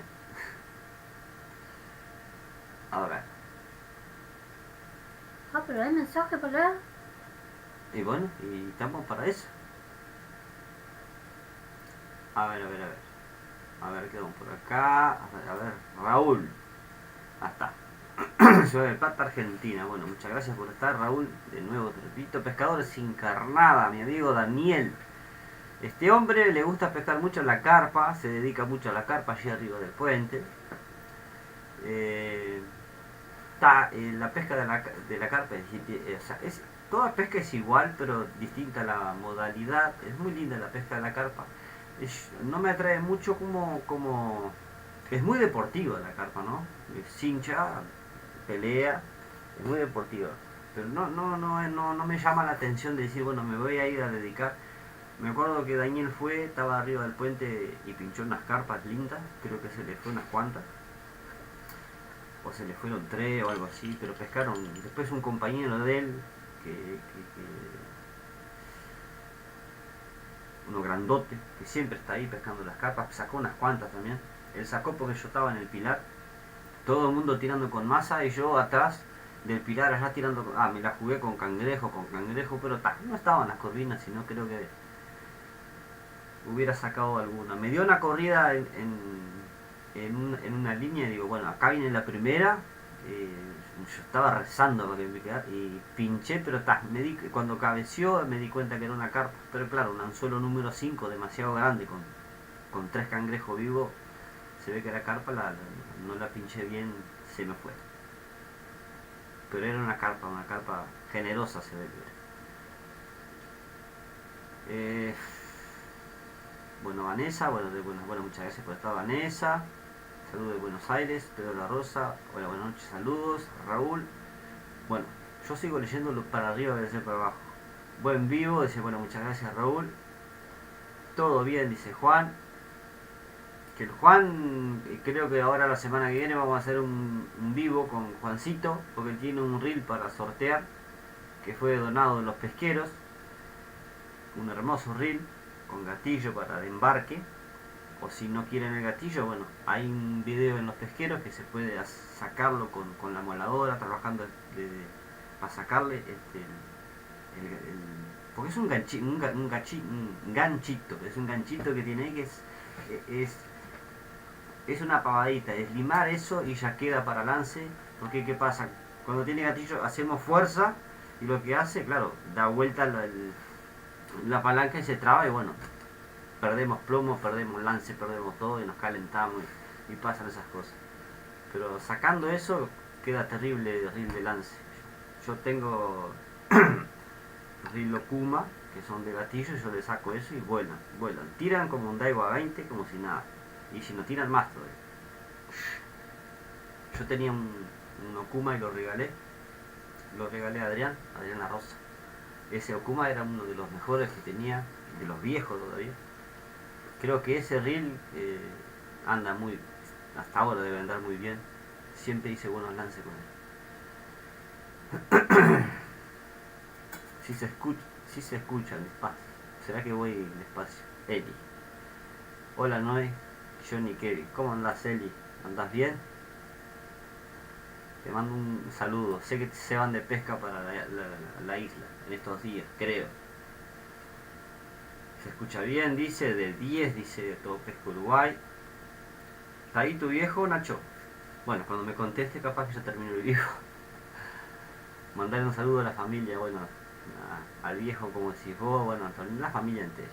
A ver. Pero hay mensaje para leer. Y bueno, y estamos para eso. A ver. A ver, quedamos por acá. A ver, Raúl. Hasta. Ciudad del Plata, Argentina. Bueno, muchas gracias por estar, Raúl. De nuevo te repito, pescadores sin carnada, mi amigo Daniel. Este hombre le gusta pescar mucho la carpa, se dedica mucho a la carpa allí arriba del puente. La pesca de la carpa toda pesca es igual, pero distinta la modalidad. Es muy linda la pesca de la carpa. No me atrae mucho como es muy deportiva la carpa, ¿no? Cincha, pelea, es muy deportiva. Pero no me llama la atención de decir, bueno, me voy a ir a dedicar. Me acuerdo que Daniel fue, estaba arriba del puente y pinchó unas carpas lindas, creo que se le fue unas cuantas, o se le fueron 3 o algo así, pero pescaron. Después un compañero de él, uno grandote, que siempre está ahí pescando las carpas, sacó unas cuantas también. Él sacó porque yo estaba en el pilar, todo el mundo tirando con masa y yo atrás del pilar allá tirando. Me la jugué con cangrejo, pero no estaban las corvinas, sino creo que hubiera sacado alguna. Me dio una corrida en una línea y digo, bueno, acá viene la primera. Yo estaba rezando para que me quedara y pinché, pero cuando cabeció me di cuenta que era una carpa. Pero claro, un anzuelo número 5 demasiado grande con 3 cangrejos vivos. Se ve que la carpa no la pinché bien, se me fue. Pero era una carpa generosa, se ve que era. Bueno, Vanessa, bueno, muchas gracias por estar, Vanessa. Saludos de Buenos Aires, Pedro La Rosa. Hola, buenas noches, saludos. Raúl. Bueno, yo sigo leyéndolo para arriba y para abajo. Buen vivo, dice, bueno, muchas gracias, Raúl. Todo bien, dice Juan. Que el Juan, creo que ahora la semana que viene vamos a hacer un vivo con Juancito, porque él tiene un reel para sortear, que fue donado en Los Pesqueros. Un hermoso reel con gatillo para el embarque, o si no quieren el gatillo, bueno, hay un video en Los Pesqueros que se puede sacarlo con la moladora, trabajando para sacarle porque es un ganchito, es un ganchito que tiene ahí que es una pavadita, es limar eso y ya queda para lance. Porque ¿qué pasa? Cuando tiene gatillo hacemos fuerza y lo que hace, claro, da vuelta la palanca y se traba y bueno, perdemos plomo, perdemos lance, perdemos todo y nos calentamos y pasan esas cosas. Pero sacando eso queda terrible de lance. Yo tengo reel Kuma que son de gatillo y yo le saco eso y vuelan. Tiran como un Daiwa a 20 como si nada. Y si no tiran más todavía. Yo tenía un Okuma y lo regalé a Adrián La Rosa. Ese Okuma era uno de los mejores que tenía, de los viejos todavía. Creo que ese reel anda hasta ahora debe andar muy bien. Siempre hice buenos lances con él. Si se escucha despacio. ¿Será que voy despacio? Eli. Hola Noé, Johnny Kevin. ¿Cómo andás, Eli? ¿Andás bien? Te mando un saludo. Sé que se van de pesca para la isla en estos días, creo. Se escucha bien, dice, de 10, dice Todo Pesca Uruguay. ¿Está ahí tu viejo, Nacho? Bueno, cuando me conteste capaz que ya termino el viejo. Mandarle un saludo a la familia, bueno, al viejo como decís vos, bueno, a la familia entera.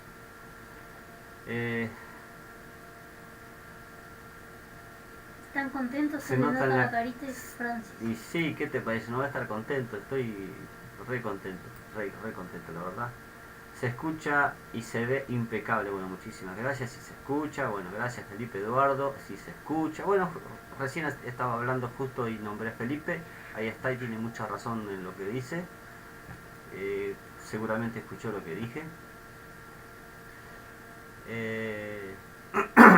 Están contentos, se le nota nota la carita de Francis. Y sí, ¿qué te parece? No voy a estar contento, estoy re contento, la verdad. Se escucha y se ve impecable, bueno, muchísimas gracias. Si se escucha, bueno, gracias Felipe Eduardo. Si se escucha, bueno, recién estaba hablando justo y nombré a Felipe, ahí está y tiene mucha razón en lo que dice. Seguramente escuchó lo que dije.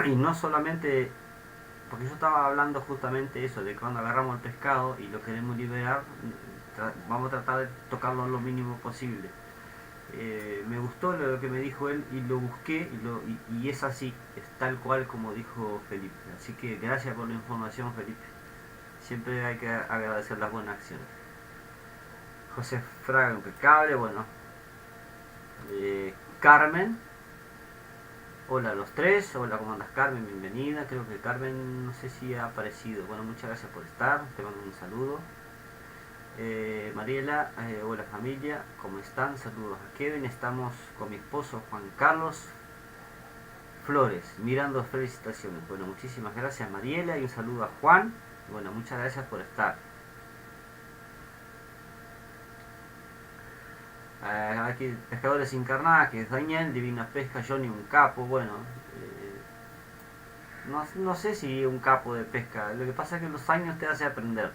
Y no solamente, porque yo estaba hablando justamente eso, de cuando agarramos el pescado y lo queremos liberar, vamos a tratar de tocarlo lo mínimo posible. Me gustó lo que me dijo él y lo busqué y es así, es tal cual como dijo Felipe. Así que gracias por la información, Felipe. Siempre hay que agradecer las buenas acciones. José Fraga, impecable, bueno. Carmen. Hola a los tres, hola, ¿cómo andas, Carmen? Bienvenida. Creo que Carmen, no sé si ha aparecido. Bueno, muchas gracias por estar, te mando un saludo. Mariela, hola familia, ¿cómo están? Saludos a Kevin. Estamos con mi esposo Juan Carlos Flores, mirando felicitaciones. Bueno, muchísimas gracias Mariela y un saludo a Juan. Bueno, muchas gracias por estar. Aquí Pescadores Encarnadas, que es Daniel, Divina Pesca, Johnny, un capo. Bueno, no sé si un capo de pesca, lo que pasa es que los años te hace aprender.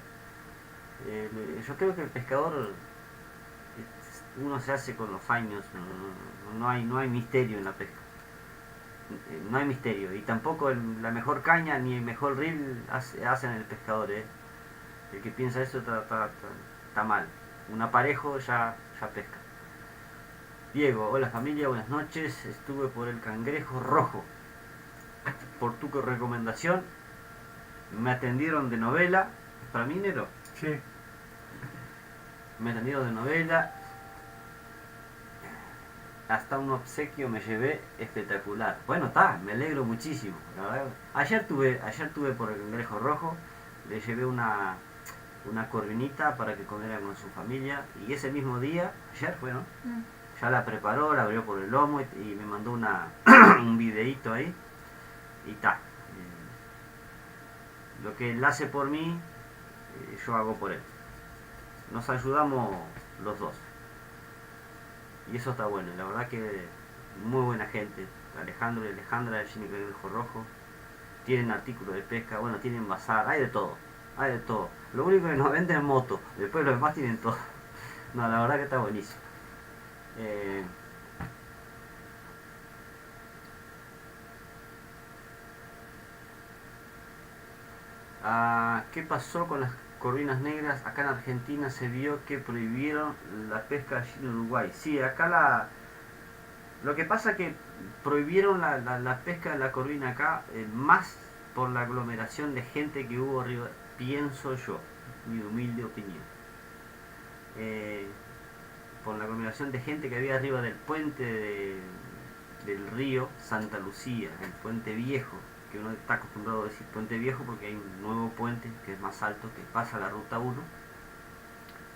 Yo creo que el pescador uno se hace con los años, no hay misterio en la pesca. No hay misterio, y tampoco la mejor caña ni el mejor reel hacen el pescador. El que piensa eso está mal. Un aparejo ya pesca. Diego, hola familia, buenas noches. Estuve por el cangrejo rojo. Por tu recomendación, me atendieron de novela. ¿Para mí, Nero? Sí. Me atendieron de novela. Hasta un obsequio me llevé espectacular. Bueno, me alegro muchísimo. La verdad. Ayer tuve por el cangrejo rojo. Le llevé una corvinita para que comiera con su familia. Y ese mismo día, ayer fue, ¿no? Ya la preparó, la abrió por el lomo y me mandó un videíto ahí. Y lo que él hace por mí, yo hago por él. Nos ayudamos los dos. Y eso está bueno, la verdad que muy buena gente. Alejandro y Alejandra de Gini Cangrejo Rojo tienen artículos de pesca, bueno, tienen bazar, hay de todo. Lo único que nos venden es moto, después los demás tienen todo. No, la verdad que está buenísimo. ¿Qué pasó con las corvinas negras? Acá en Argentina se vio que prohibieron la pesca allí en Uruguay. Sí, acá lo que pasa es que prohibieron la pesca de la corvina acá, más por la aglomeración de gente que hubo arriba, pienso yo, mi humilde opinión. Por la aglomeración de gente que había arriba del puente del río Santa Lucía, el puente viejo, que uno está acostumbrado a decir puente viejo porque hay un nuevo puente que es más alto, que pasa la ruta 1,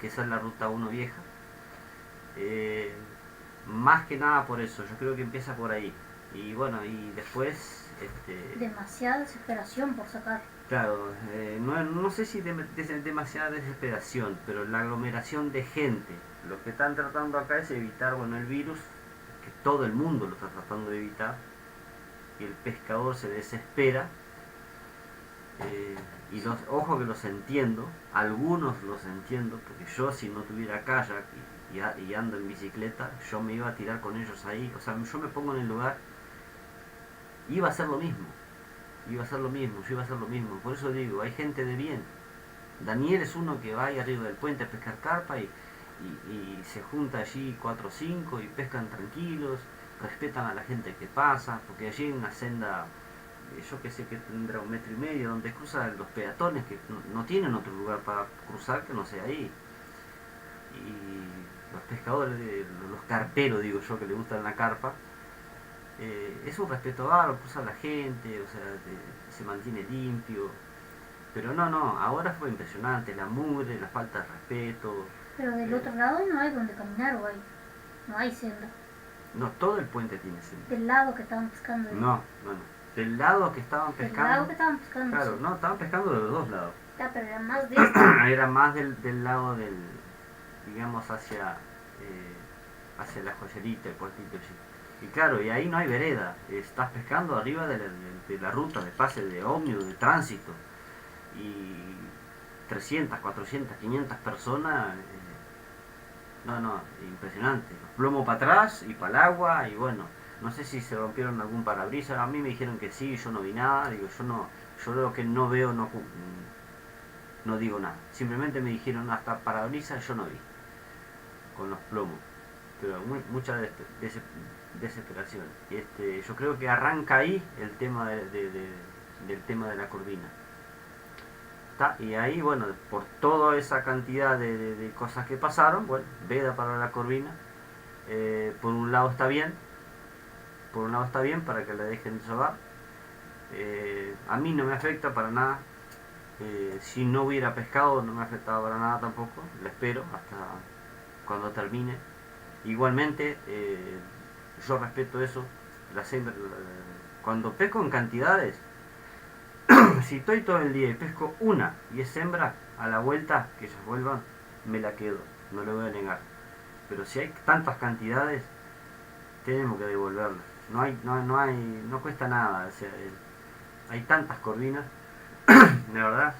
que esa es la ruta 1 vieja. Más que nada por eso, yo creo que empieza por ahí. Y bueno, y después... demasiada desesperación por sacar. Claro, no sé si demasiada desesperación, pero la aglomeración de gente. Lo que están tratando acá es evitar, bueno, el virus, que todo el mundo lo está tratando de evitar, y el pescador se desespera. Y ojo que los entiendo, algunos los entiendo, porque yo si no tuviera kayak y ando en bicicleta, yo me iba a tirar con ellos ahí, o sea, yo me pongo en el lugar, iba a hacer lo mismo, yo iba a hacer lo mismo, por eso digo, hay gente de bien. Daniel es uno que va ahí arriba del puente a pescar carpa y se junta allí 4 o 5 y pescan tranquilos, respetan a la gente que pasa, porque allí hay una senda, yo que sé que tendrá 1,5 metros, donde cruzan los peatones que no tienen otro lugar para cruzar que no sea ahí. Y los pescadores, los carperos, digo yo, que les gustan la carpa, es un respeto bárbaro, cruza la gente, o sea, se mantiene limpio. Pero no, ahora fue impresionante, la mugre, la falta de respeto. Pero del otro lado no hay donde caminar o hay. No hay senda. No, todo el puente tiene senda. Del lado que estaban pescando. No. Del lado que estaban pescando. Del lado que estaban pescando. Claro, sí. no, estaban pescando de los dos lados. Ya, pero era más de este. Era más del lado digamos, hacia la joyerita, el puertito allí. Y claro, y ahí no hay vereda. Estás pescando arriba de la ruta de pase de ómnibus, de tránsito. Y 300, 400, 500 personas, no, impresionante. Plomo para atrás y para el agua, y bueno, no sé si se rompieron algún parabrisas, a mí me dijeron que sí, yo no vi nada, digo, yo lo que no veo no digo nada, simplemente me dijeron hasta parabrisas yo no vi, con los plomos, pero mucha desesperación. Yo creo que arranca ahí el tema del tema de la corvina. Y ahí, bueno, por toda esa cantidad de cosas que pasaron, bueno, veda para la corvina. Por un lado está bien para que la dejen desovar. A mí no me afecta para nada. Si no hubiera pescado no me afectaba para nada tampoco. La espero hasta cuando termine. Igualmente, yo respeto eso. Cuando pesco en cantidades, si estoy todo el día y pesco una y es hembra, a la vuelta que ellas vuelvan, me la quedo, no le voy a negar. Pero si hay tantas cantidades, tenemos que devolverla. No cuesta nada. O sea, hay tantas corvinas, de verdad,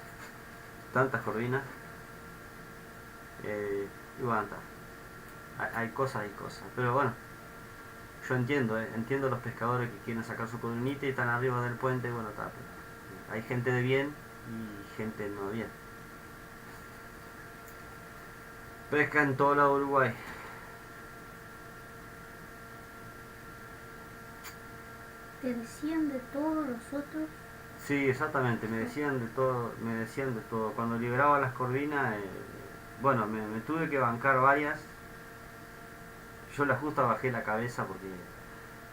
tantas corvinas. Y bueno, hay cosas y cosas. Pero bueno, yo entiendo los pescadores que quieren sacar su corvinita y están arriba del puente, bueno, está, pero hay gente de bien y gente no bien. Pesca en todo lado de Uruguay. Te decían de todos los otros. Sí, exactamente, me decían de todo, me decían de todo. Cuando liberaba las corvinas, bueno, me tuve que bancar varias. Yo la justa bajé la cabeza porque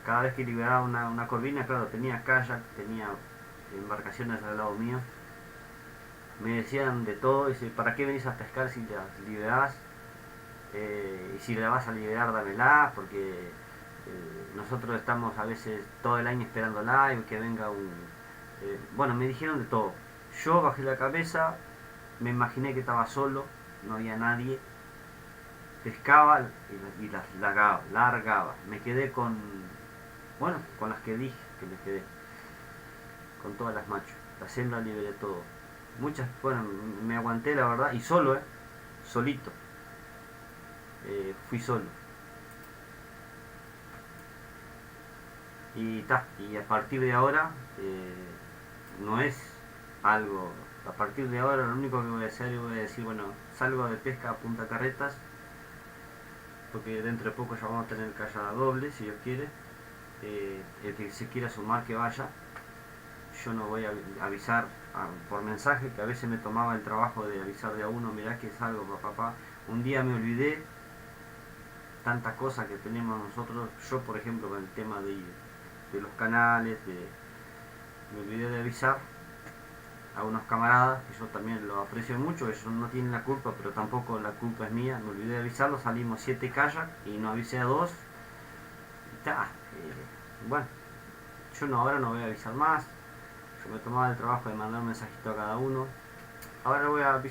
cada vez que liberaba una corvina, claro, tenía kayak, tenía embarcaciones al lado mío. Me decían de todo, dice, ¿para qué venís a pescar si las liberás? Y si la vas a liberar, dámela, porque nosotros estamos a veces todo el año esperándola y que venga un... bueno, me dijeron de todo. Yo bajé la cabeza, me imaginé que estaba solo, no había nadie, pescaba y las largaba. Me quedé con, bueno, con las que dije que me quedé, con todas las machos. Las hembras liberé todo. Muchas, bueno, me aguanté la verdad, y solo, solito. Fui solo. Y a partir de ahora, no es algo, a partir de ahora lo único que voy a hacer, voy a decir, bueno, salgo de pesca a Punta Carretas, porque dentro de poco ya vamos a tener calla doble, si Dios quiere. El que se quiera sumar que vaya. Yo no voy a avisar por mensaje, que a veces me tomaba el trabajo de avisar de a uno, mirá que salgo, papá. Un día me olvidé, tantas cosas que tenemos nosotros, yo por ejemplo con el tema de los canales, me olvidé de avisar a unos camaradas, que yo también los aprecio mucho, ellos no tienen la culpa, pero tampoco la culpa es mía, me olvidé de avisarlos, salimos 7 kayak y no avisé a 2, bueno, yo no, ahora no voy a avisar más, yo me tomaba el trabajo de mandar un mensajito a cada uno, ahora voy a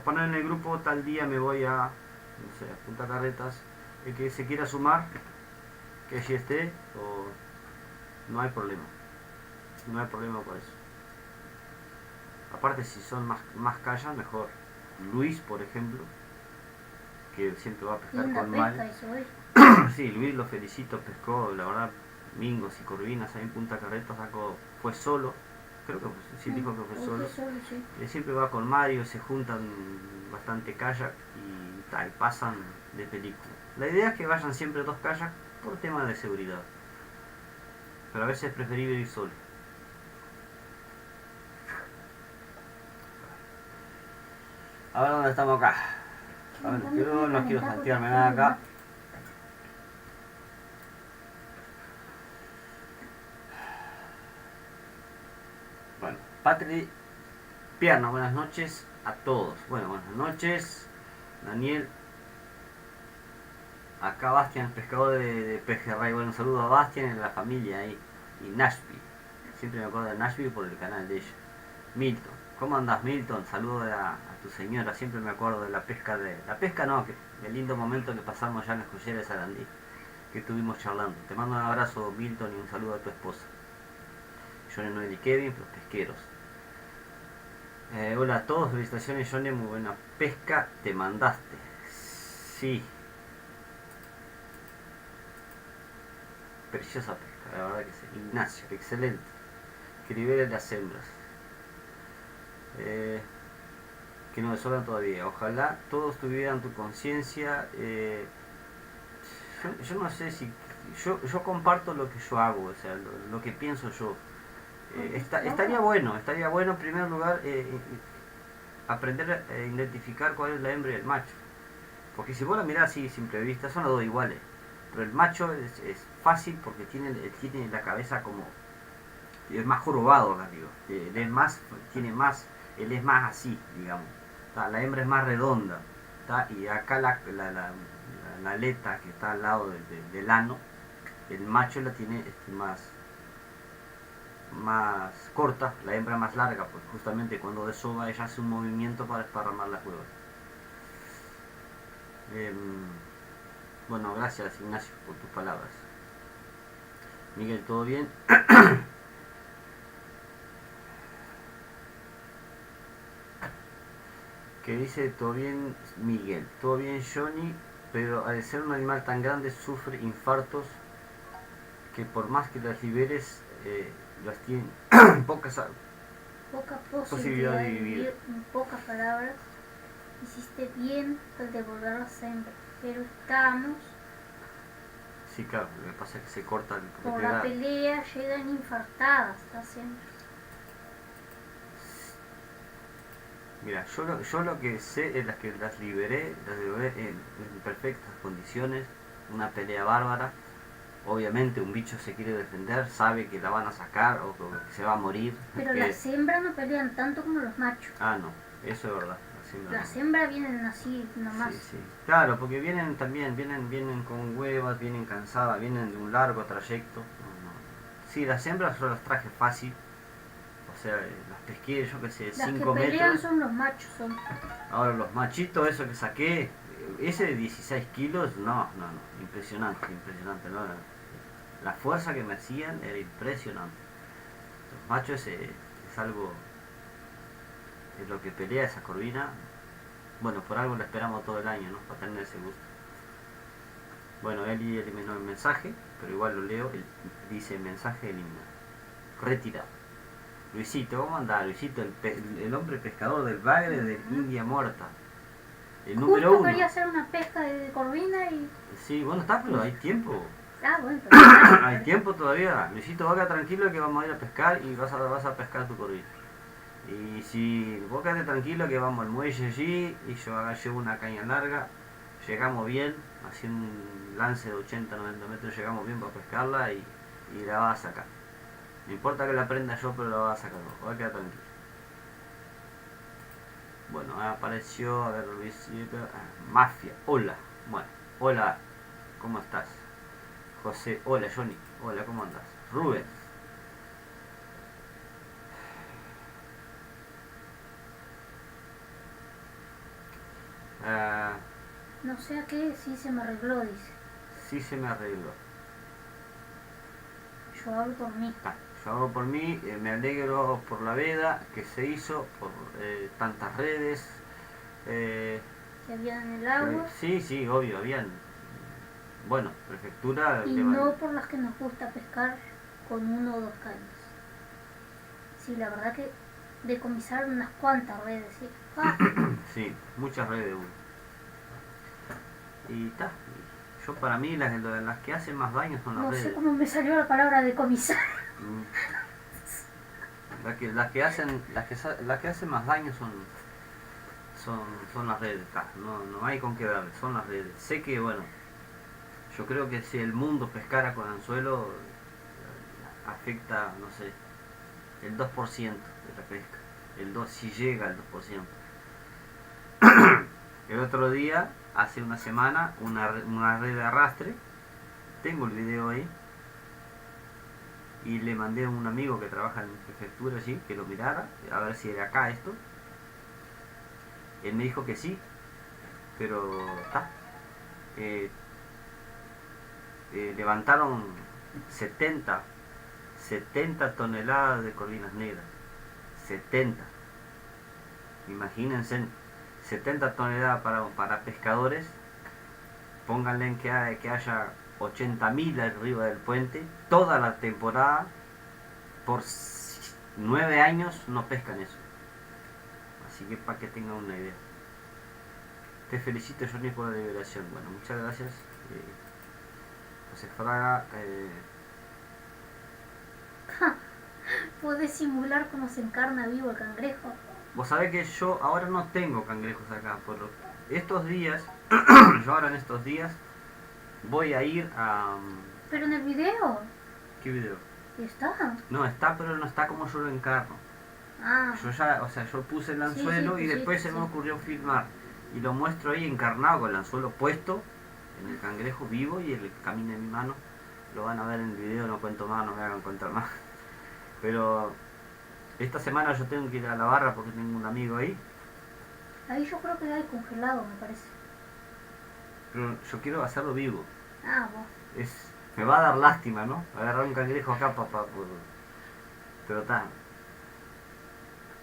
poner en el grupo, tal día me voy a, no sé, a Punta Carretas, el que se quiera sumar, que allí esté, o no hay problema, no hay problema por eso. Aparte si son más callas, mejor. Luis, por ejemplo, que siempre va a pescar con mal. Sí, Luis lo felicito, pescó, la verdad, mingos y corvinas ahí en Punta Carretas, fue solo, creo que sí dijo que fue solo. Sí. Siempre va con Mario, se juntan bastante kayak y tal, pasan de película. La idea es que vayan siempre 2 kayak por tema de seguridad, pero a veces es preferible ir solo. A ver dónde estamos acá. A ver, no quiero saltearme nada acá. Bueno, Patri Pierna, buenas noches a todos. Bueno, buenas noches, Daniel. Acá Bastian, pescador de pejerrey. Bueno, un saludo a Bastian y a la familia ahí. Y Nashville. Siempre me acuerdo de Nashville por el canal de ella. Milton. ¿Cómo andas, Milton? Saludo a tu señora. Siempre me acuerdo de la pesca La pesca no, que el lindo momento que pasamos ya en la escuchera de Sarandí, que estuvimos charlando. Te mando un abrazo, Milton, y un saludo a tu esposa. Johnny, Noel y Kevin, los pesqueros. Hola a todos, felicitaciones, Johnny, muy buena pesca, te mandaste. Sí. Preciosa pesca, la verdad que sí. Ignacio, excelente. Que libere las hembras. Que no desobran todavía. Ojalá todos tuvieran tu conciencia. Yo no sé si... Yo comparto lo que yo hago, o sea, lo que pienso yo. Estaría bueno en primer lugar aprender a identificar cuál es la hembra y el macho. Porque si vos la mirás así, simple vista, son los dos iguales. Pero el macho es fácil porque tiene la cabeza como... es más jorobado arriba. Él es más así, digamos. La hembra es más redonda. Y acá la aleta que está al lado del ano, el macho la tiene más corta, la hembra más larga, pues justamente cuando desova ella hace un movimiento para esparramar las huevas. Bueno, gracias Ignacio por tus palabras. Miguel, ¿todo bien? ¿Qué dice? ¿Todo bien, Miguel? ¿Todo bien, Johnny? pero al ser un animal tan grande sufre infartos que por más que las liberes, las tienen pocas Poca posibilidad posibilidad de de vivir. vivir. En pocas palabras, hiciste bien al devolver las hembras, pero estamos Sí, claro, lo que pasa es que se cortan porque por te la da- pelea, llegan infartadas las hembras. Mira, yo lo que sé es que las liberé en perfectas condiciones, una pelea bárbara. Obviamente un bicho se quiere defender, sabe que la van a sacar o que se va a morir. Pero que- las hembras no pelean tanto como los machos. Ah, no, eso es verdad. Las hembras vienen así nomás. Sí, sí. Claro, porque vienen también, vienen con huevas, vienen cansadas, vienen de un largo trayecto. Sí, las hembras yo las traje fácil. O sea, las pesqué, yo que sé, Las que 5 pelean metros. son los machos. Ahora los machitos, eso que saqué, ese de 16 kilos, no, impresionante, ¿no? La fuerza que me hacían era impresionante. Los machos es algo, es lo que pelea esa corvina. Bueno, por algo lo esperamos todo el año, ¿no? Para tener ese gusto. Bueno, Eli eliminó el mensaje, pero igual lo leo. Dice mensaje eliminado. Retirado. Luisito, ¿cómo andás? Luisito, el hombre pescador del bagre de India Muerta. El número Justo 1. quería hacer una pesca de corvina y... Sí, bueno, está, pero hay tiempo. Ah, bueno, pero... Hay tiempo todavía. Luisito, vos quedate tranquilo que vamos a ir a pescar y vas a pescar tu corvina. Y si vos quedate tranquilo que vamos al muelle allí y yo llevo una caña larga, llegamos bien, haciendo un lance de 80-90 metros, llegamos bien para pescarla y la vas a sacar. No importa que la prenda yo, pero la vas a sacar vos, vos quedate tranquilo. Bueno, apareció, a ver, Luisito, Mafia, hola, bueno, hola, ¿cómo estás? José, hola Johnny, hola, ¿cómo andas? Rubén. No sé a qué, sí se me arregló, dice. Sí se me arregló. Yo hablo por mí. Yo hago por mí, me alegro por la veda que se hizo, por tantas redes. Que había en el agua. Sí, obvio, habían. Bueno, prefectura. Y no por las que nos gusta pescar con 1 o 2 cañas. Sí, la verdad que decomisaron unas cuantas redes, ¿sí? Ah, Sí, muchas redes. Y está. Yo para mí las que hacen más daño son las no redes. sé cómo me salió la palabra decomisar. Las que hacen más daño son las redes. No hay con qué darle, son las redes. Sé que bueno, yo creo que si el mundo pescara con anzuelo afecta, no sé, el 2% de la pesca. Si llega al 2%. El otro día, hace una semana, una red de arrastre, tengo el video ahí, y le mandé a un amigo que trabaja en prefectura allí, que lo mirara, a ver si era acá esto. Él me dijo que sí, pero está. Levantaron 70 toneladas de corvinas negras. 70. Imagínense, 70 toneladas para pescadores. Pónganle en que haya 80.000 arriba del puente. Toda la temporada, por 9 años, no pescan eso. Así que para que tengan una idea. Te felicito, Johnny, por la liberación. Bueno, muchas gracias. José Fraga. Podés simular cómo se encarna vivo el cangrejo. Vos sabés que yo ahora no tengo cangrejos acá. Estos días, yo ahora en estos días voy a ir a... Pero en el video ¿Qué video? está. No, está, pero no está como yo lo encarno. Ah, Yo puse el anzuelo y después se me ocurrió filmar. Y lo muestro ahí encarnado con el anzuelo puesto en el cangrejo vivo y el camino de mi mano. Lo van a ver en el video, no cuento más, no me hagan contar más. Pero esta semana yo tengo que ir a la barra porque tengo un amigo ahí. ahí yo creo que hay congelado, me parece. Pero yo quiero hacerlo vivo. Ah, vos. Me va a dar lástima, ¿no? Agarrar un cangrejo acá, pero está.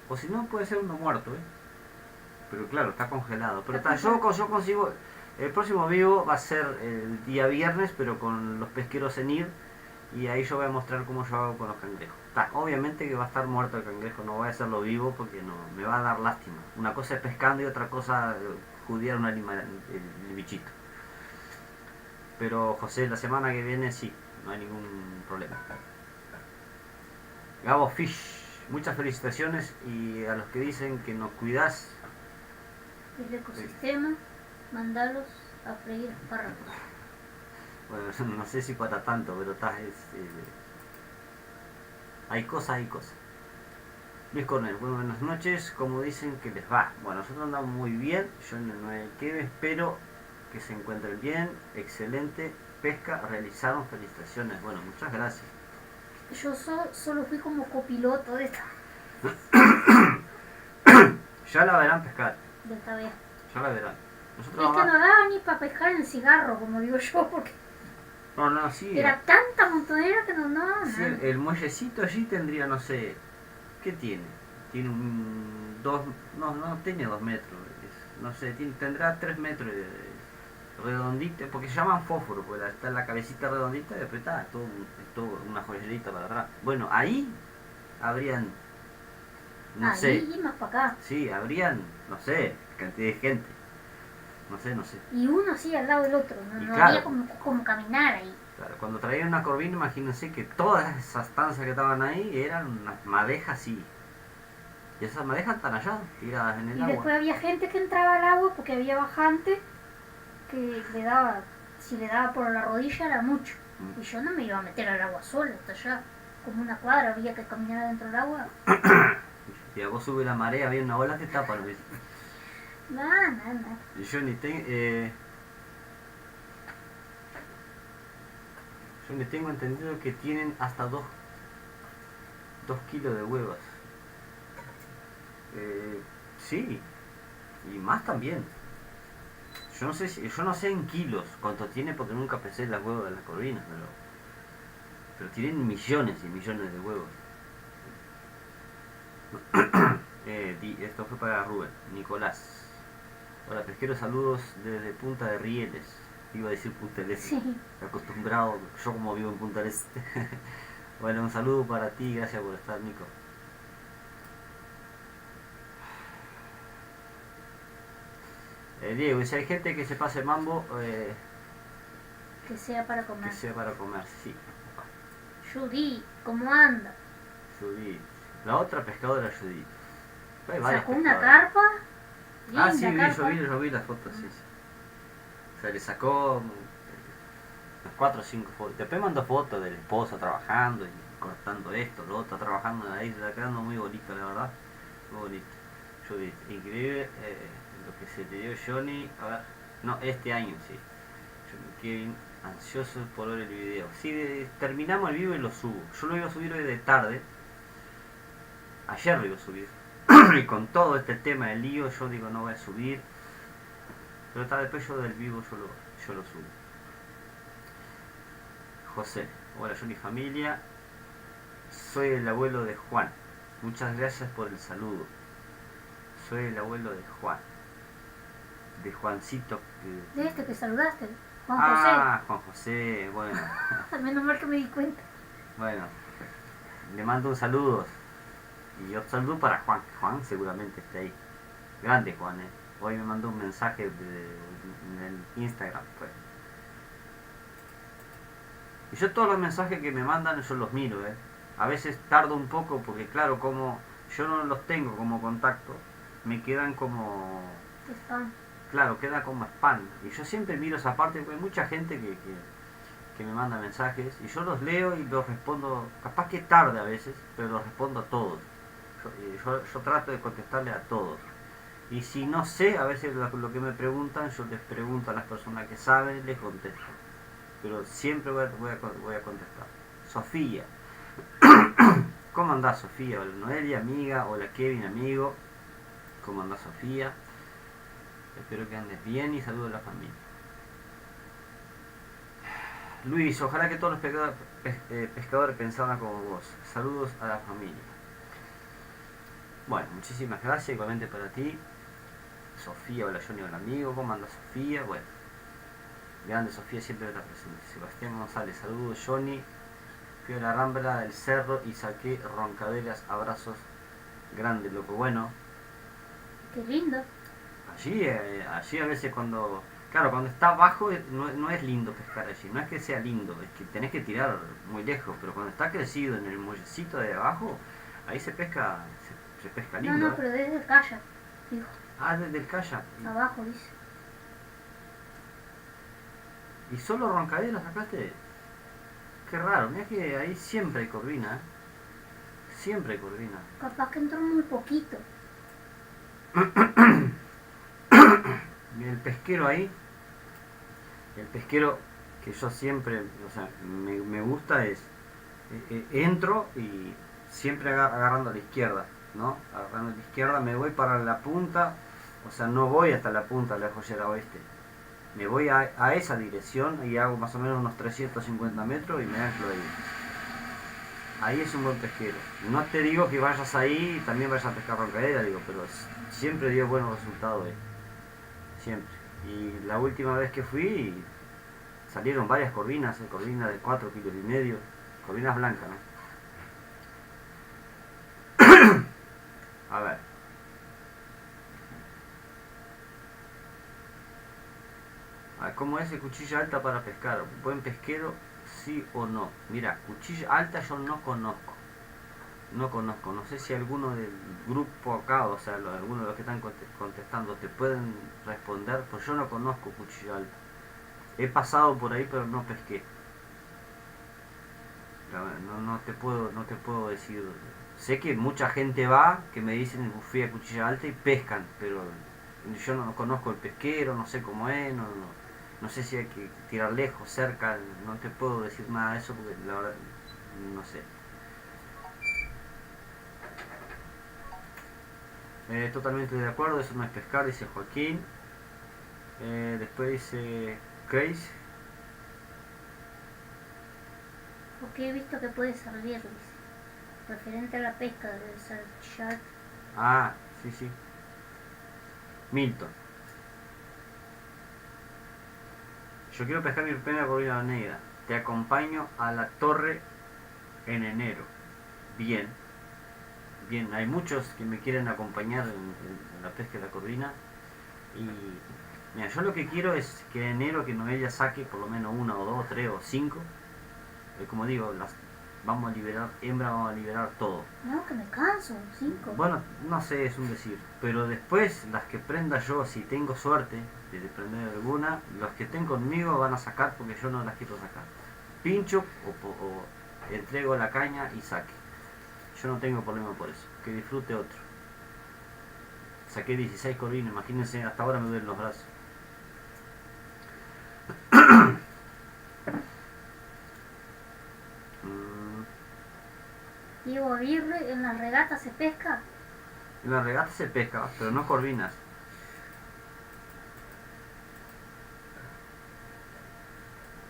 O si no, puede ser uno muerto, ¿eh? Pero claro, está congelado. Pero Está yo consigo... El próximo vivo va a ser el día viernes, pero con los pesqueros en ir. Y ahí yo voy a mostrar cómo yo hago con los cangrejos. Obviamente que va a estar muerto el cangrejo, no voy a hacerlo vivo porque no me va a dar lástima. Una cosa es pescando y otra cosa judiar el bichito. Pero José, la semana que viene sí, no hay ningún problema. Gabo Fish, muchas felicitaciones, y a los que dicen que nos cuidás. El ecosistema, mandalos a freír espárragos. Bueno, no sé si para tanto, pero hay cosas, hay cosas. Luis Cornel, buenas noches, como dicen que les va. Bueno, nosotros andamos muy bien, yo no me quedo, espero que se encuentren bien, excelente pesca, realizaron, felicitaciones. Bueno, muchas gracias. Yo solo fui como copiloto de esta Ya la verán pescar, vez. ya la verán. Nosotros Es que no daba ni para pescar en el cigarro, como digo yo, porque no, sí. era tanta montonera que no. Sí, el muellecito allí tendría, no sé, ¿qué tiene? Tiene no tiene 2 metros, no sé, tendrá 3 metros redondito, porque se llaman fósforo, porque está la cabecita redondita y después está todo una joyerita para atrás. Bueno, ahí habrían, no sé, ahí y más para acá. sí, habrían, no sé, cantidad de gente. No sé. Y uno así al lado del otro, no claro, había como caminar ahí. Claro, cuando traían una corvina, imagínense que todas esas tanzas que estaban ahí eran unas madejas así. Y esas madejas están allá, tiradas en el agua. Y después había gente que entraba al agua porque había bajante que si le daba por la rodilla era mucho. Y yo no me iba a meter al agua sola, hasta allá, como una cuadra, había que caminar adentro del agua. Si a vos sube la marea, había una ola, te tapa, Luis. Nada. Yo ni tengo entendido que tienen hasta 2 kilos de huevas. Sí, y más también. Yo no sé en kilos cuánto tiene porque nunca pesé las huevas de las corvinas, pero tienen millones y millones de huevos. Esto fue para Rubén. Nicolás. Hola pesqueros, saludos desde Punta de Rieles. Iba a decir Punta del Este. Sí. Acostumbrado, yo como vivo en Punta del Este. Bueno, un saludo para ti, gracias por estar, Nico. Diego, y si hay gente que se pase mambo, Que sea para comer. que sea para comer, sí. Judy, ¿cómo anda? Judith. La otra pescadora Judith. Hay varias Sacó una pescadoras. carpa. Ah, sí, linda carpa. yo vi las fotos, sí. O sea, le sacó 4 o 5 fotos. Después mandó fotos del esposo trabajando y cortando esto, lo otro, trabajando ahí, está quedando muy bonito, la verdad. Muy bonito. Judith, increíble lo que se te dio Johnny. A ver, no, este año sí. Kevin, ansioso por ver el video. Sí, terminamos el vivo y lo subo. Yo lo iba a subir hoy de tarde. Ayer lo iba a subir. Y con todo este tema del lío, yo digo no voy a subir. Pero tal después yo del vivo yo lo subo. José, hola Johnny familia. Soy el abuelo de Juan. Muchas gracias por el saludo. Soy el abuelo de Juan. De Juancito. De este que saludaste, Juan Juan José, bueno. José. Menos mal que me di cuenta. Bueno, le mando un saludo. Y otro saludo para Juan. Juan seguramente esté ahí. Grande Juan, Hoy me mandó un mensaje en el Instagram, pues. Y yo todos los mensajes que me mandan yo los miro, A veces tardo un poco porque claro, como yo no los tengo como contacto, me quedan como... Spam. Claro, queda como spam. Y yo siempre miro esa parte porque hay mucha gente que me manda mensajes y yo los leo y los respondo, capaz que tarde a veces, pero los respondo a todos. Yo trato de contestarle a todos. Y si no sé, a veces lo que me preguntan, yo les pregunto a las personas que saben, les contesto. Pero siempre voy a contestar. Sofía. ¿Cómo andás, Sofía? Hola Noelia, amiga. Hola Kevin, amigo. ¿Cómo andás, Sofía? Espero que andes bien y saludo a la familia. Luis, ojalá que todos los pescadores pensaran como vos. Saludos a la familia. Bueno, muchísimas gracias, igualmente para ti. Sofía, hola Johnny, hola amigo, ¿cómo anda Sofía? Bueno, grande Sofía siempre está presente. Sebastián González, saludos Johnny, fui a la Rambla del Cerro y saqué roncaderas, abrazos, grande loco, bueno. Qué lindo. Allí a veces cuando, claro, cuando está abajo no es lindo pescar allí, no es que sea lindo, es que tenés que tirar muy lejos, pero cuando está crecido en el muellecito de abajo, ahí se pesca, se pesca lindo. No, pero desde el kayak, fijo. Ah, desde el kayak. Abajo, dice. ¿Y solo roncaderas sacaste? Qué raro, mira que ahí siempre hay corvina, ¿eh? Siempre hay corvina. Capaz que entró muy poquito. Mira el pesquero ahí, el pesquero que yo siempre, o sea, me gusta es, entro y siempre agarrando a la izquierda, ¿no? Agarrando a la izquierda, me voy para la punta, o sea, no voy hasta la punta de la joyera oeste. Me voy a esa dirección y hago más o menos unos 350 metros y me anclo ahí. Ahí es un buen pesquero. No te digo que vayas ahí y también vayas a pescar roncadera, digo, pero siempre dio buenos resultados ahí. Siempre. Y la última vez que fui salieron varias corvinas, corvinas de 4,5 kilos, corvinas blancas, ¿no? A ver. ¿Cómo es el cuchilla alta para pescar? ¿Buen pesquero? ¿Sí o no? Mira, cuchilla alta yo no conozco. No conozco. No sé si alguno del grupo acá, o sea, algunos de los que están contestando, te pueden responder. Pues yo no conozco cuchilla alta. He pasado por ahí, pero no pesqué. No te puedo decir. Sé que mucha gente va, que me dicen fui a cuchilla alta y pescan, pero yo no conozco el pesquero, no sé cómo es, no sé si hay que tirar lejos, cerca, no te puedo decir nada de eso porque la verdad no sé. Totalmente de acuerdo, eso no es pescar, dice Joaquín. Después dice Grace. Porque he visto que puede salir, dice. Referente a la pesca del salchar. Ah, sí. Milton. Yo quiero pescar mi primera corvina negra. Te acompaño a la torre en enero. Bien, hay muchos que me quieren acompañar en la pesca de la corvina. Y mira, yo lo que quiero es que en enero que Noelia saque por lo menos 1 o 2, 3 o 5. Como digo, vamos a liberar, hembra vamos a liberar todo. No, que me canso, 5. Bueno, no sé, es un decir. Pero después, las que prenda yo, si tengo suerte de prender alguna, los que estén conmigo van a sacar porque yo no las quiero sacar. Pincho o entrego la caña y saque. Yo no tengo problema por eso. Que disfrute otro. Saqué 16 corvinas, imagínense, hasta ahora me duelen los brazos. Diego Aguirre, ¿en las regatas se pesca? En las regatas se pesca, pero no corvinas.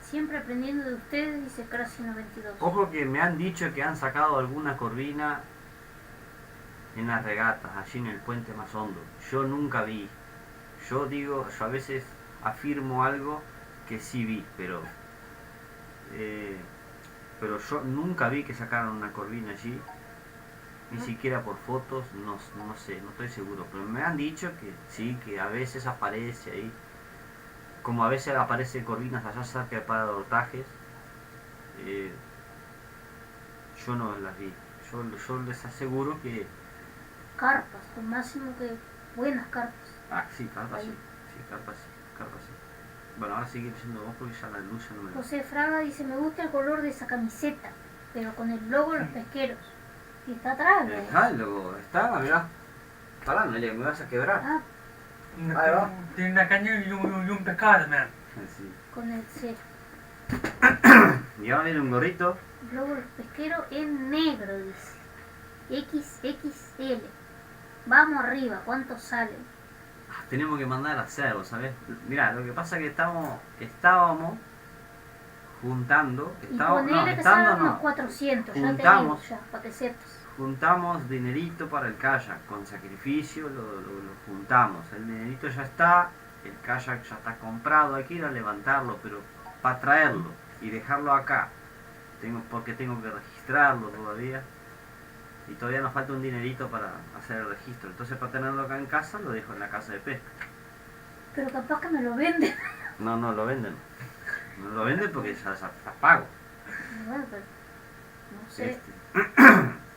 Siempre aprendiendo de ustedes, dice Crasino22. Ojo que me han dicho que han sacado alguna corvina en las regatas, allí en el puente más hondo. Yo nunca vi. Yo a veces afirmo algo que sí vi, pero yo nunca vi que sacaran una corvina allí, ni siquiera por fotos, no sé, no estoy seguro, pero me han dicho que sí, que a veces aparece ahí, como a veces aparecen corvinas allá cerca de para hortajes. Yo no las vi, yo les aseguro que... Carpas, lo máximo que buenas carpas. Ah, sí, carpas sí, carpas sí. Bueno, ahora sigue leyendo vos porque ya la luz ya no me... José Fraga dice, me gusta el color de esa camiseta, pero con el logo de los pesqueros. Y está atrás, ¿no? El logo está, mirá. Pará, Noelia, me vas a quebrar. Ah, Ahí va. Tiene una caña y un pescado, man. Sí. con el cero. Y ahora viene un gorrito. El logo de los pesqueros en negro, dice. XXL. Vamos arriba, ¿cuántos salen? Tenemos que mandar a hacerlo, ¿sabes? Mirá, lo que pasa es que estábamos juntando, Y ponele que salgan unos 400, ya te digo, ya, para que sepas. juntamos dinerito para el kayak, con sacrificio lo juntamos. El dinerito ya está, el kayak ya está comprado, hay que ir a levantarlo, pero para traerlo y dejarlo acá, porque tengo que registrarlo todavía. Y todavía nos falta un dinerito para hacer el registro. Entonces para tenerlo acá en casa lo dejo en la casa de pesca. Pero capaz que me lo venden. No, no lo venden. No lo venden porque ya pago. Bueno, pero no sé.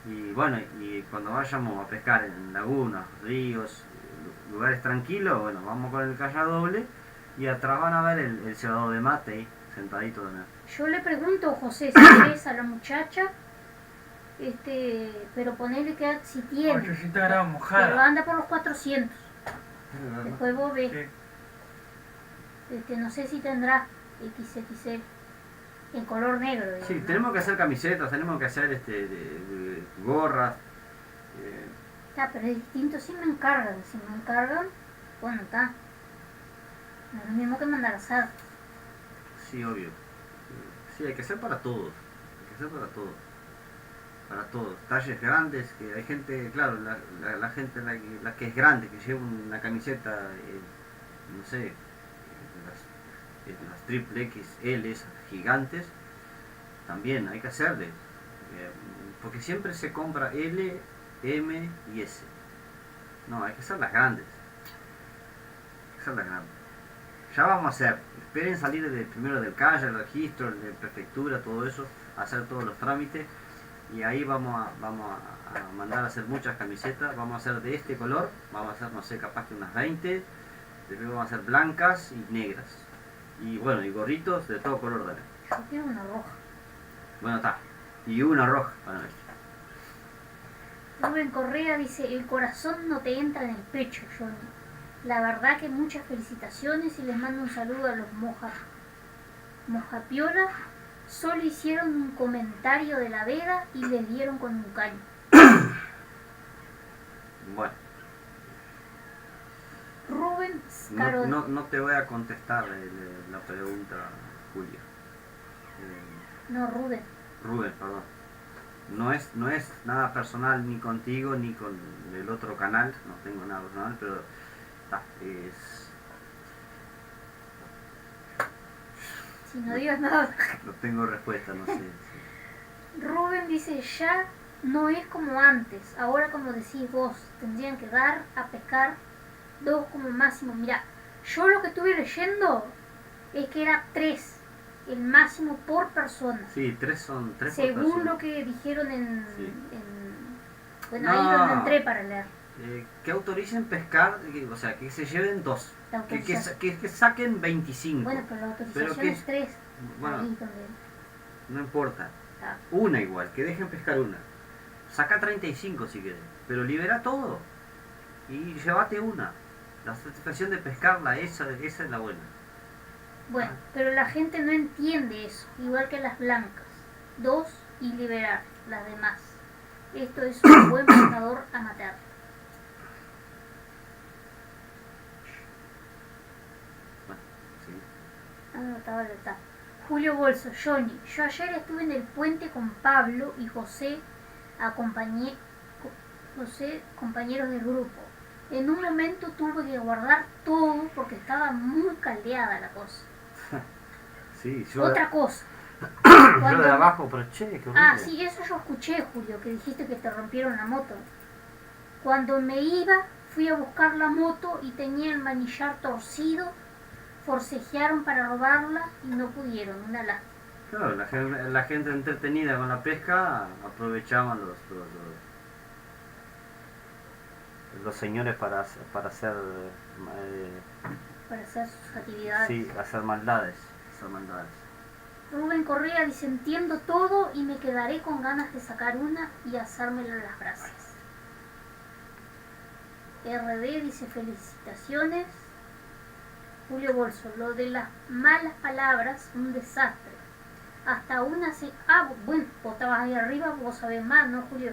Y bueno, y cuando vayamos a pescar en lagunas, ríos, lugares tranquilos, bueno, vamos con el kayak doble y atrás van a ver el cebador de mate ahí, sentadito también. Yo le pregunto a José si querés a la muchacha, pero ponele que si tiene. 800 gramos Pero mojada. anda por los 400. Después vos ves. Sí. No sé si tendrá XXL en color negro. Digamos, Sí, ¿no? tenemos que hacer camisetas, tenemos que hacer gorras. Está, pero es distinto si me encargan. Si me encargan, bueno, está. No es lo mismo que mandar a asar. Sí, obvio. Sí, hay que hacer para todos. Hay que hacer para todos. Para todos. Talles grandes, que hay gente, claro, la gente la que es grande, que lleva una camiseta, no sé, las triple XL, esas gigantes, también hay que hacerle. Porque siempre se compra L, M y S. No, hay que hacer las grandes. Hay que hacer las grandes. Ya vamos a hacer. Esperen salir primero del kayak, el registro, de prefectura, todo eso, hacer todos los trámites. Y ahí vamos a mandar a hacer muchas camisetas. Vamos a hacer de este color. Vamos a hacer, no sé, capaz que unas 20. Después vamos a hacer blancas y negras. Y bueno, y gorritos de todo color también. Yo quiero una roja. Bueno, está. Y una roja. Bueno, Rubén Correa dice, el corazón no te entra en el pecho, Johnny. La verdad que muchas felicitaciones y les mando un saludo a los mojapiolas. Solo hicieron un comentario de la veda y les dieron con un caño. bueno. Rubén Scaroni. No te voy a contestar la pregunta, Julio. No, Rubén. Rubén, perdón. No es nada personal ni contigo ni con el otro canal. No tengo nada personal, pero Si no digas nada. no tengo respuesta, no sé. Sí. Rubén dice, ya no es como antes. Ahora, como decís vos, tendrían que dar a pescar 2 como máximo. Mira, yo lo que estuve leyendo es que era 3 el máximo por persona. Sí, 3 son 3 por Según persona. lo que dijeron Sí. bueno, No. ahí donde entré para leer. Que autoricen pescar, o sea, que se lleven 2. La autorización. Que saquen 25. Bueno, pero la autorización Pero que- es 3. Bueno, Ahí donde no importa. está. Una igual, que dejen pescar una. Saca 35 si quieres, pero libera todo. Y llévate una. La satisfacción de pescarla, esa es la buena. Bueno, pero la gente no entiende eso, igual que las blancas. 2 y liberar las demás. Esto es un buen pescador amateur. Bueno, sí. Anotado el detalle. Julio Bolso, Johnny, yo ayer estuve en el puente con Pablo y José, compañeros del grupo. En un momento tuve que guardar todo porque estaba muy caldeada la cosa. Sí, yo, Otra cosa. yo de abajo, pero che, qué horrible. Ah, sí, eso yo escuché, Julio, que dijiste que te rompieron la moto. Cuando me iba, fui a buscar la moto y tenía el manillar torcido. Forcejearon para robarla y no pudieron. Una lástima. Claro, la gente entretenida con la pesca aprovechaban los señores para hacer Para hacer sus actividades. sí, hacer maldades. Rubén Correa dice, entiendo todo y me quedaré con ganas de sacar una y hacérmela en las brasas. RD dice, felicitaciones. Julio Bolso, lo de las malas palabras, un desastre. Hasta una bueno, vos estabas ahí arriba, vos sabés más, ¿no, Julio?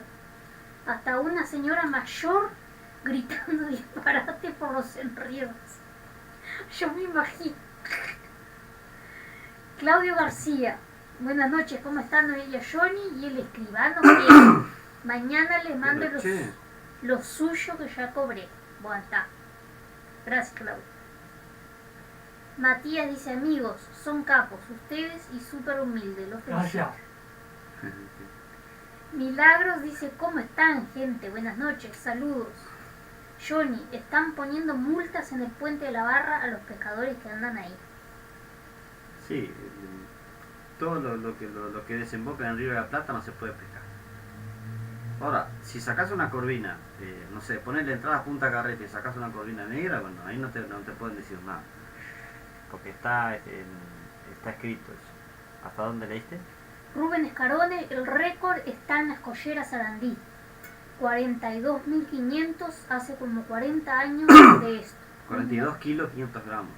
Hasta una señora mayor gritando disparate por los enredos. Yo me imagino. Claudio García, buenas noches, ¿cómo están ella Johnny y el escribano? Mañana les mando Pero, che, los suyos que ya cobré. Bueno, está. Gracias, Claudia. Matías dice, amigos, son capos ustedes y súper humildes. Los felicito. Gracias. Milagros dice, ¿cómo están, gente? Buenas noches, saludos. Johnny, están poniendo multas en el puente de la Barra a los pescadores que andan ahí. sí, todo lo que desemboca en el Río de la Plata no se puede pescar. Ahora, si sacas una corvina, no sé, pones la entrada a Punta Carrete y sacas una corvina negra, bueno, ahí no te pueden decir nada. Porque está escrito eso. ¿Hasta dónde leíste? Rubén Escarone, el récord está en la escollera Sarandí. 42.500 hace como 40 años de esto. 42 kilos, 500 gramos.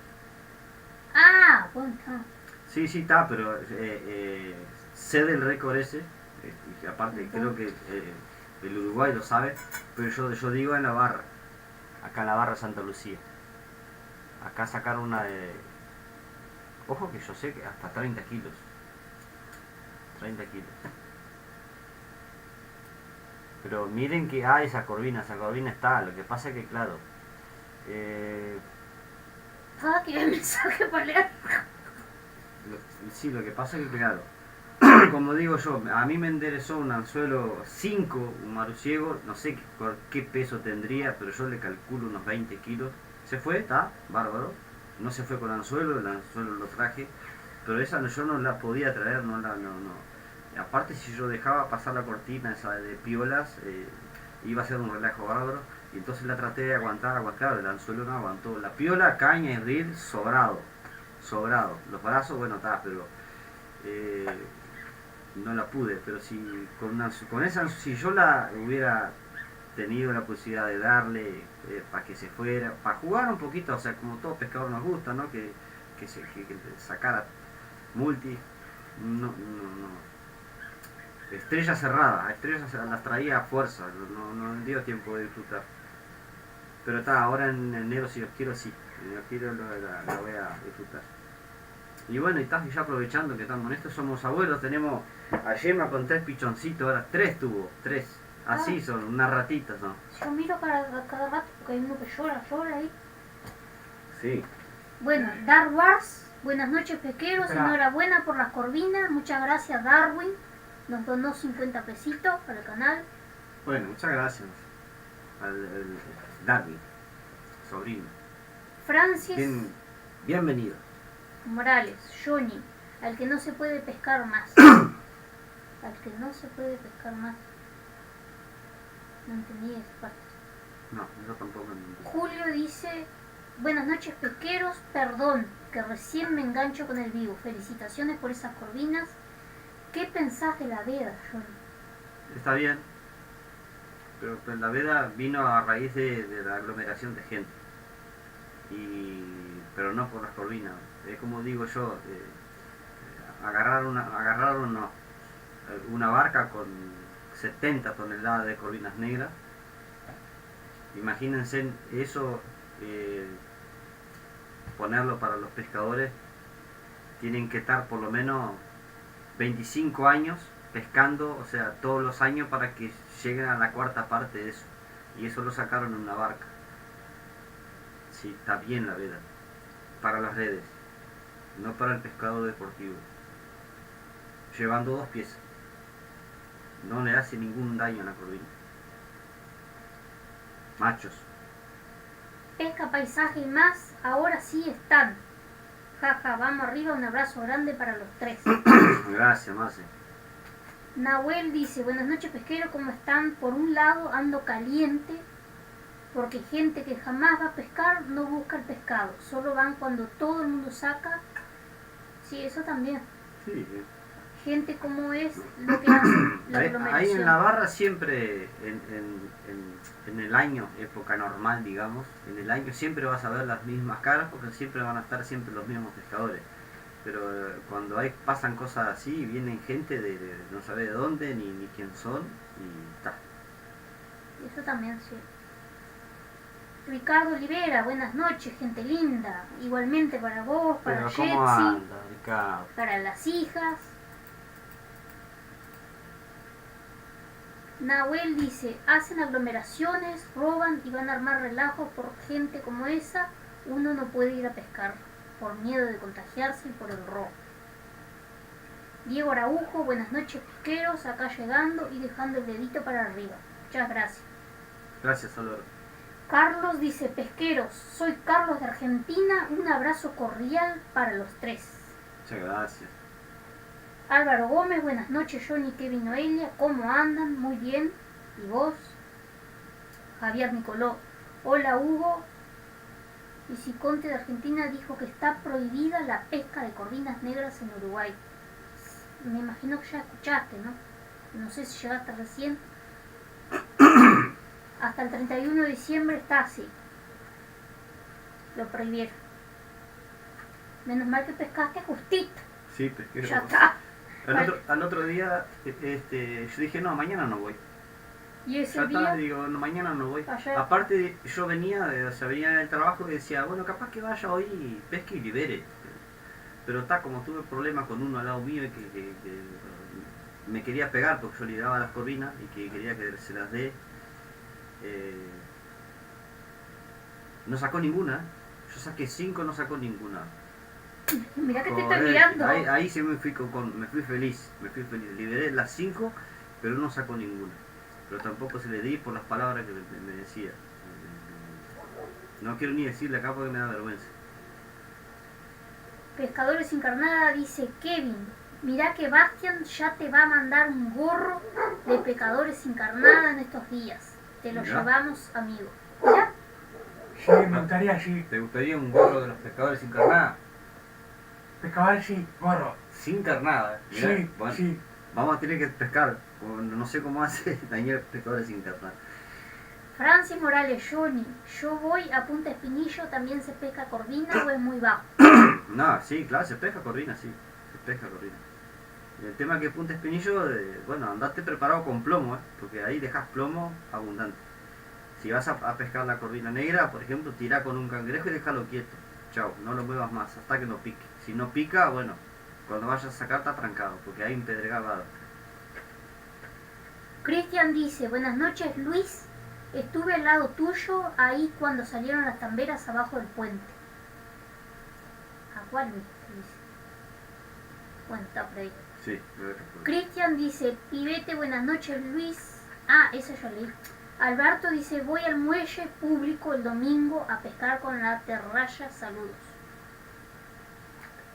Ah, bueno, está. Sí, está, pero sé del récord ese, y aparte creo que el Uruguay lo sabe, pero yo digo en la Barra, acá en la Barra Santa Lucía. Acá sacaron una de... Ojo que yo sé que hasta 30 kilos. 30 kilos. Pero miren que hay esa corvina está, lo que pasa es que claro... Ah, que el mensaje para leer. Sí, lo que pasa es que claro, como digo yo, a mí me enderezó un anzuelo 5, un maruciego, no sé qué peso tendría, pero yo le calculo unos 20 kilos. Se fue, está, bárbaro. No se fue con anzuelo, el anzuelo lo traje, pero esa yo no la podía traer, no. Aparte, si yo dejaba pasar la cortina esa de piolas, iba a ser un relajo bárbaro, y entonces la traté de aguantar, el anzuelo no aguantó. La piola, caña y reel, sobrado. Los brazos, bueno, está, pero no la pude. Pero si con esa, si yo la hubiera tenido la posibilidad de darle para que se fuera, para jugar un poquito, o sea, como todo pescador nos gusta, ¿no? Que sacara multi, no. Estrellas cerradas las traía a fuerza, no me dio tiempo de disfrutar. Pero está, ahora en enero si los quiero, sí, la voy a disfrutar. Y bueno, y ya aprovechando que estamos en esto, somos abuelos, tenemos a Gemma con 3 pichoncitos, ahora 3 tuvo, 3. Así son, unas ratitas son. Yo miro cada rato porque hay uno que llora ahí. Sí. Bueno, Dark Wars, buenas noches pesqueros, Espera. enhorabuena por las corvinas, muchas gracias Darwin, nos donó 50 pesitos para el canal. Bueno, muchas gracias al Darwin, sobrino. Francis Bienvenido. Morales, Johnny, al que no se puede pescar más. Al que no se puede pescar más. No entendí esa parte. No, yo tampoco entendí. Julio dice, buenas noches pesqueros, perdón, que recién me engancho con el vivo. Felicitaciones por esas corvinas. ¿Qué pensás de la veda, Johnny? Está bien, pero la veda vino a raíz de la aglomeración de gente, pero no por las corvinas. Es como digo yo, agarrar una barca con 70 toneladas de corvinas negras. Imagínense eso, ponerlo para los pescadores. Tienen que estar por lo menos 25 años pescando, o sea, todos los años para que lleguen a la cuarta parte de eso. Y eso lo sacaron en una barca. Sí, está bien la veda. Para las redes, no para el pescado deportivo. Llevando 2 piezas. No le hace ningún daño a la corvina. Machos. Pesca, paisaje y más, ahora sí están. Jaja, vamos arriba, un abrazo grande para los 3. Gracias, Mase. Nahuel dice, buenas noches pesquero, ¿cómo están? Por un lado ando caliente, porque gente que jamás va a pescar no busca el pescado, solo van cuando todo el mundo saca. Sí, eso también. Sí. Gente como es lo que hace la aglomeración. Ahí en la barra siempre, en el año, época normal digamos, en el año siempre vas a ver las mismas caras porque siempre van a estar siempre los mismos pescadores. Pero cuando pasan cosas así, vienen gente de no sabe de dónde ni quién son y está. Eso también, sí. Ricardo Olivera, buenas noches, gente linda. Igualmente para vos, para Pero Jetsi, ¿cómo anda, Ricardo? para las hijas. Nahuel dice, hacen aglomeraciones, roban y van a armar relajos por gente como esa. Uno no puede ir a pescar por miedo de contagiarse y por el robo. Diego Araujo, buenas noches pesqueros, acá llegando y dejando el dedito para arriba. Muchas gracias. Gracias, Álvaro. Carlos dice, pesqueros, soy Carlos de Argentina, un abrazo cordial para los tres. Muchas gracias. Álvaro Gómez, buenas noches Johnny, Kevin, Noelia, ¿cómo andan? Muy bien. ¿Y vos? Javier Nicoló, hola Hugo. Viciconte de Argentina dijo que está prohibida la pesca de corvinas negras en Uruguay. Me imagino que ya escuchaste, ¿no? No sé si llegaste recién. Hasta el 31 de diciembre está así. Lo prohibieron. Menos mal que pescaste justito. Sí, pesquero. Ya está. Al otro día, yo dije, no, mañana no voy. Y ese Ya día, está, digo, no, mañana no voy. Ayer. Aparte, yo venía del trabajo y decía, bueno, capaz que vaya hoy y pesque y libere. Pero está, como tuve problemas con uno al lado mío y que me quería pegar porque yo liberaba las corvinas y que quería que se las dé. No sacó ninguna. Yo saqué 5, no sacó ninguna. mirá que te está Joder, mirando. ahí sí me fui feliz. Liberé las 5, pero no sacó ninguna. Pero tampoco se le di por las palabras que me decía. No quiero ni decirle acá porque me da vergüenza. Pescadores sin carnada dice Kevin, mirá que Bastian ya te va a mandar un gorro de pescadores sin carnada en estos días. Te lo Mirá. llevamos, amigo. Mirá, Sí, me gustaría, sí. ¿Te gustaría un gorro de los pescadores sin carnada? Pescador, sí, gorro. Sin carnada. Mirá, Sí, bueno, sí. vamos a tener que pescar. No sé cómo hace Daniel pescadores sin carnada. Francis Morales, Johnny, yo voy a Punta Espinillo, ¿también se pesca corvina o es muy bajo? No, sí, claro, se pesca corvina, sí. Se pesca corvina. El tema es que Punta Espinillo, bueno, andate preparado con plomo, porque ahí dejas plomo abundante. Si vas a pescar la corvina negra, por ejemplo, tira con un cangrejo y déjalo quieto. Chao, no lo muevas más hasta que no pique. Si no pica, bueno, cuando vayas a sacar está trancado, porque hay un pedregal va a dar. Cristian dice, buenas noches Luis, estuve al lado tuyo ahí cuando salieron las tamberas abajo del puente. ¿A cuál Luis? Dice. Bueno, está por ahí. Sí, lo dejas por ahí. Cristian dice, pibete, buenas noches Luis. Ah, eso ya leí. Alberto dice, voy al muelle público el domingo a pescar con la aterraya, saludos.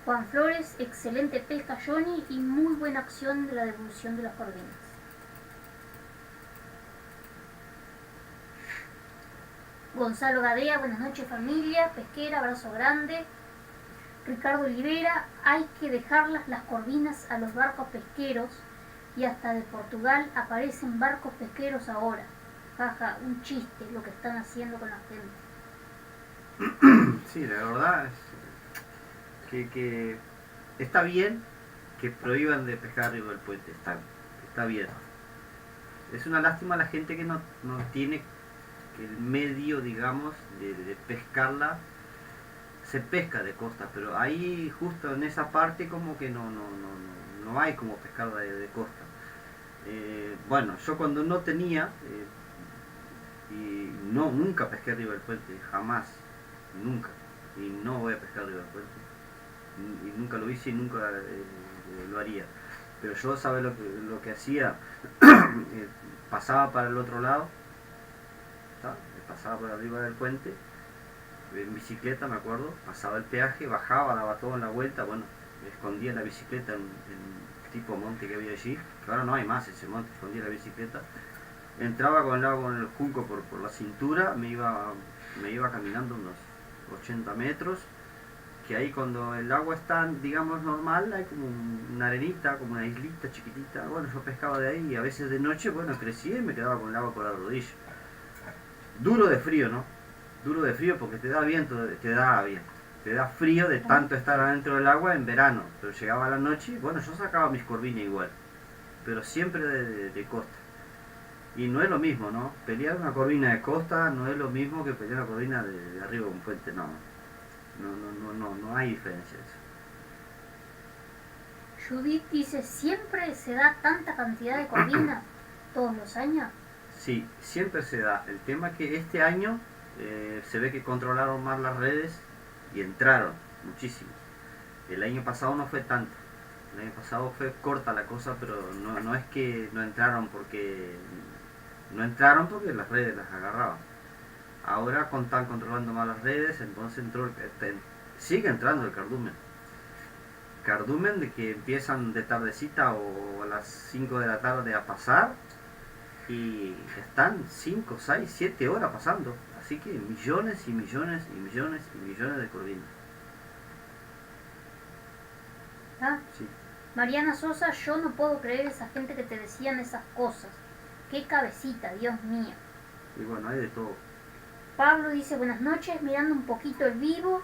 Juan Flores, excelente pesca Johnny y muy buena acción de la devolución de las corvinas. Gonzalo Gadea, buenas noches familia, pesquera, abrazo grande. Ricardo Olivera, hay que dejarlas las corvinas a los barcos pesqueros y hasta de Portugal aparecen barcos pesqueros ahora. Jaja, un chiste lo que están haciendo con la gente. Sí, la verdad es que está bien que prohíban de pescar arriba del puente, está bien. Es una lástima la gente que no tiene el medio, digamos, de pescarla. Se pesca de costa, pero ahí justo en esa parte como que no hay como pescar de costa. Bueno, yo cuando no tenía y nunca pesqué arriba del puente, jamás, nunca, y no voy a pescar arriba del puente, y nunca lo hice y nunca lo haría. Pero yo, ¿sabes lo que hacía? Pasaba para el otro lado, ¿tá? Pasaba por arriba del puente en bicicleta, me acuerdo, pasaba el peaje, bajaba, daba todo en la vuelta, bueno, escondía la bicicleta en tipo monte que había allí, que ahora no hay más ese monte, escondía la bicicleta, entraba con el agua con el junco por la cintura, me iba caminando unos 80 metros, que ahí cuando el agua está, digamos, normal, hay como una arenita, como una islita chiquitita, bueno, yo pescaba de ahí y a veces de noche, bueno, crecía y me quedaba con el agua por la rodilla. Duro de frío, ¿no? Duro de frío porque te da viento, te da frío de tanto estar adentro del agua en verano, pero llegaba la noche y bueno, yo sacaba mis corvinas igual, pero siempre de costa. Y no es lo mismo, ¿no? Pelear una corvina de costa no es lo mismo que pelear una corvina de arriba de un puente, no hay diferencia de eso. Judith dice, ¿siempre se da tanta cantidad de corvina? todos los años. Sí, siempre se da. El tema es que este año se ve que controlaron más las redes y entraron muchísimos. El año pasado no fue tanto. El año pasado fue corta la cosa, pero no es que no entraron porque las redes las agarraban. Ahora están controlando más las redes, entonces sigue entrando el cardumen. Cardumen de que empiezan de tardecita o a las 5 de la tarde a pasar y están 5, 6, 7 horas pasando. Así que millones y millones y millones y millones de corvinas. ¿Ah? Sí. Mariana Sosa, yo no puedo creer esa gente que te decían esas cosas. Qué cabecita, Dios mío. Y bueno, hay de todo. Pablo dice, buenas noches, mirando un poquito el vivo,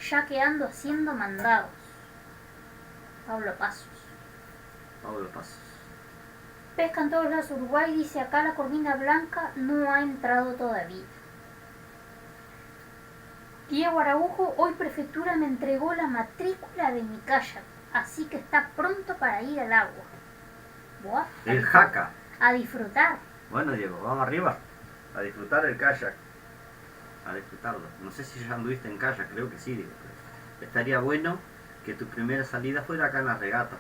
ya que ando haciendo mandados. Pablo Pasos. Pablo Pasos. Pescan todos lados Uruguay, dice, acá la corvina blanca no ha entrado todavía. Diego Araujo, hoy prefectura me entregó la matrícula de mi kayak, así que está pronto para ir al agua. Buah, El jaca. a disfrutar. Bueno, Diego, vamos arriba. A disfrutar el kayak. A disfrutarlo. No sé si ya anduviste en kayak, creo que sí, Diego. Pero estaría bueno que tu primera salida fuera acá en la regata.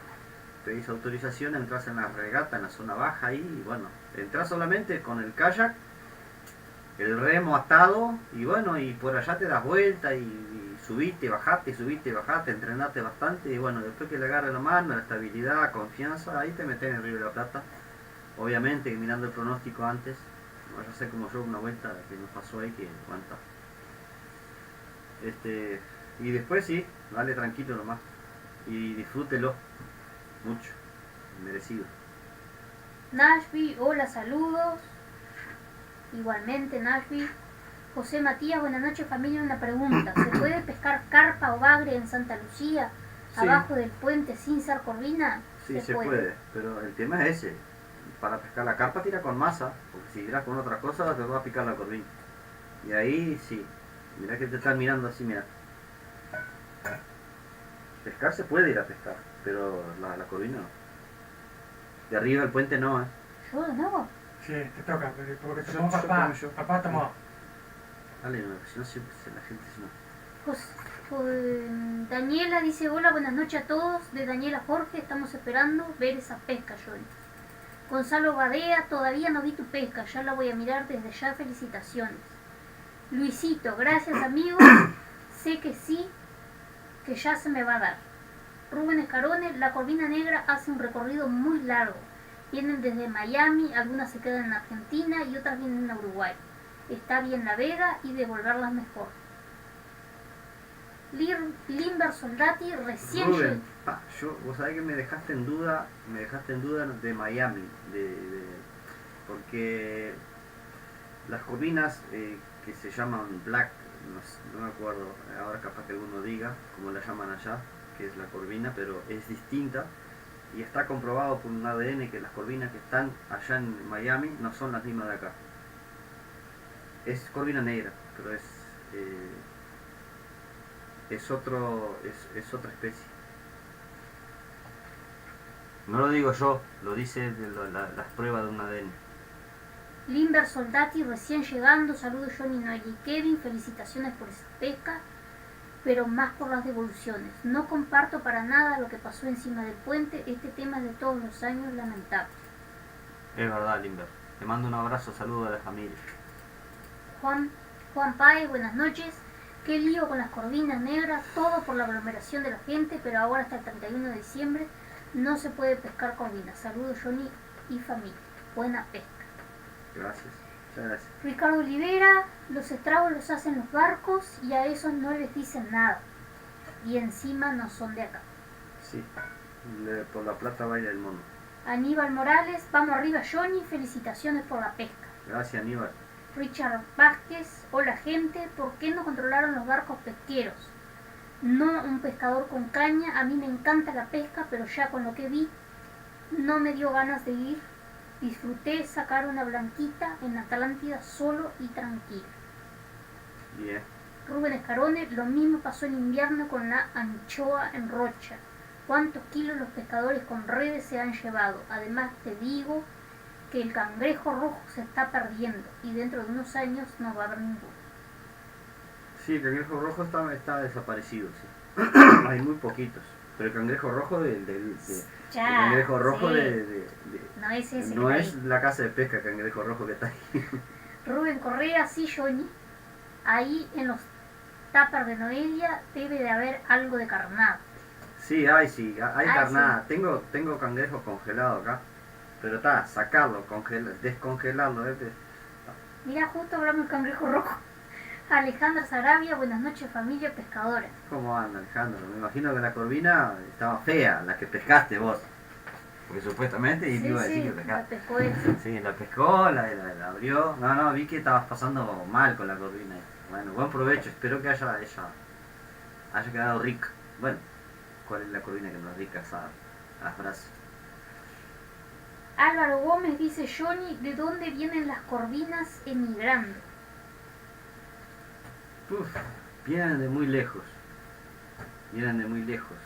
Pedís autorización, entras en la regata, en la zona baja ahí, y bueno, entras solamente con el kayak, el remo atado, y bueno, y por allá te das vuelta, y subiste, bajaste, entrenate bastante, y bueno, después que le agarre la mano, la estabilidad, confianza, ahí te metes en el Río de la Plata. Obviamente, mirando el pronóstico antes, no vaya a ser como yo una vuelta que nos pasó ahí, que aguanta. Y después sí, dale tranquilo nomás, y disfrútelo. Mucho, merecido. Nashville, hola, saludos. Igualmente, Nashville. José Matías, buenas noches familia, una pregunta. ¿Se puede pescar carpa o bagre en Santa Lucía, Sí. abajo del puente sin ser corvina? Sí, se puede, pero el tema es ese. Para pescar la carpa tira con masa, porque si tiras con otra cosa te va a picar la corvina. Y ahí sí, mirá que te están mirando así, mira. Pescar se puede ir a pescar, pero la corvina no. De arriba del puente no, ¿Yo de nuevo? Sí, te toca, porque te Yo- pongo yo papá. tomo yo. Papá tomó. Dale, no, si no siempre la gente se no. Daniela dice, hola, buenas noches a todos. De Daniela Jorge, estamos esperando ver esa pesca, Johnny. Gonzalo Badea, todavía no vi tu pesca, ya la voy a mirar desde ya, felicitaciones. Luisito, gracias amigo, sé que sí, que ya se me va a dar. Rubén Escarone, la corvina negra hace un recorrido muy largo. Vienen desde Miami, algunas se quedan en Argentina y otras vienen a Uruguay. Está bien la vega y devolverlas mejor. Limber Soldati recién Rubén, vos sabés que me dejaste en duda de Miami, porque las corvinas que se llaman black, no me acuerdo, ahora capaz que alguno diga cómo la llaman allá, que es la corvina, pero es distinta y está comprobado por un ADN que las corvinas que están allá en Miami no son las mismas de acá. Es corvina negra, pero es otra especie. No lo digo yo, lo dice las pruebas de un ADN. Limber Soldati recién llegando, saludos Johnny, Noel y Kevin, felicitaciones por esa pesca, pero más por las devoluciones. No comparto para nada lo que pasó encima del puente, este tema es de todos los años, lamentable. Es verdad, Limber. Te mando un abrazo, saludo a la familia. Juan Paez, buenas noches. Qué lío con las corvinas negras, todo por la aglomeración de la gente, pero ahora hasta el 31 de diciembre no se puede pescar corvinas. Saludos Johnny y familia. Buena pesca. Gracias, muchas gracias. Ricardo Olivera, los estragos los hacen los barcos y a esos no les dicen nada. Y encima no son de acá. Sí, por la plata baila el mono. Aníbal Morales, vamos arriba Johnny, felicitaciones por la pesca. Gracias, Aníbal. Richard Vázquez, hola gente, ¿por qué no controlaron los barcos pesqueros? No un pescador con caña, a mí me encanta la pesca, pero ya con lo que vi no me dio ganas de ir. Disfruté sacar una blanquita en Atlántida solo y tranquilo. Bien. Rubén Escarone, lo mismo pasó en invierno con la anchoa en Rocha. ¿Cuántos kilos los pescadores con redes se han llevado? Además te digo que el cangrejo rojo se está perdiendo y dentro de unos años no va a haber ninguno. Sí, el cangrejo rojo está desaparecido, sí. Hay muy poquitos. Pero el cangrejo rojo el Ya, cangrejo rojo sí. de No es ese no que es está ahí. la casa de pesca el cangrejo rojo que está ahí. Rubén Correa, sí, Johnny. Ahí en los tuppers de Noelia debe de haber algo de carnada. Sí, hay Ah, carnada. Tengo cangrejos congelados acá. Pero está, sacarlo, descongelarlo. Mira, justo hablamos del cangrejo rojo. Alejandra Sarabia, buenas noches familia pescadora. ¿Cómo anda, Alejandro? Me imagino que la corvina estaba fea, la que pescaste vos. Porque supuestamente y Sí, te iba a decir sí, que la pescaste. pescó él. Sí, la pescó, la abrió. No, vi que estabas pasando mal con la corvina. Bueno, buen provecho, espero que haya quedado rica. Bueno, ¿cuál es la corvina que no es rica? A las brasas. Álvaro Gómez dice, Johnny, ¿de dónde vienen las corvinas emigrando? Uf, vienen de muy lejos. Vienen de muy lejos.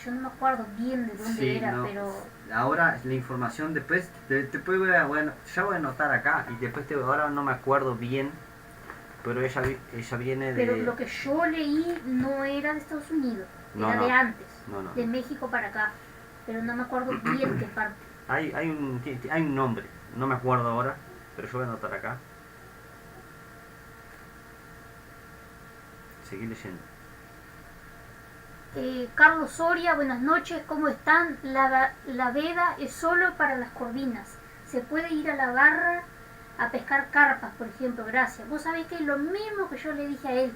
Yo no me acuerdo bien de dónde Sí, era, no. pero... Ahora la información después, después bueno, ya voy a anotar acá y después ahora no me acuerdo bien, pero ella viene de... Pero lo que yo leí no era de Estados Unidos, No, era no. de antes, No. de México para acá. Pero no me acuerdo bien qué parte. Hay un nombre, no me acuerdo ahora, pero yo voy a anotar acá. Seguí leyendo. Carlos Soria, buenas noches, ¿cómo están? La veda es solo para las corvinas. Se puede ir a la barra a pescar carpas, por ejemplo, gracias. Vos sabés que es lo mismo que yo le dije a él.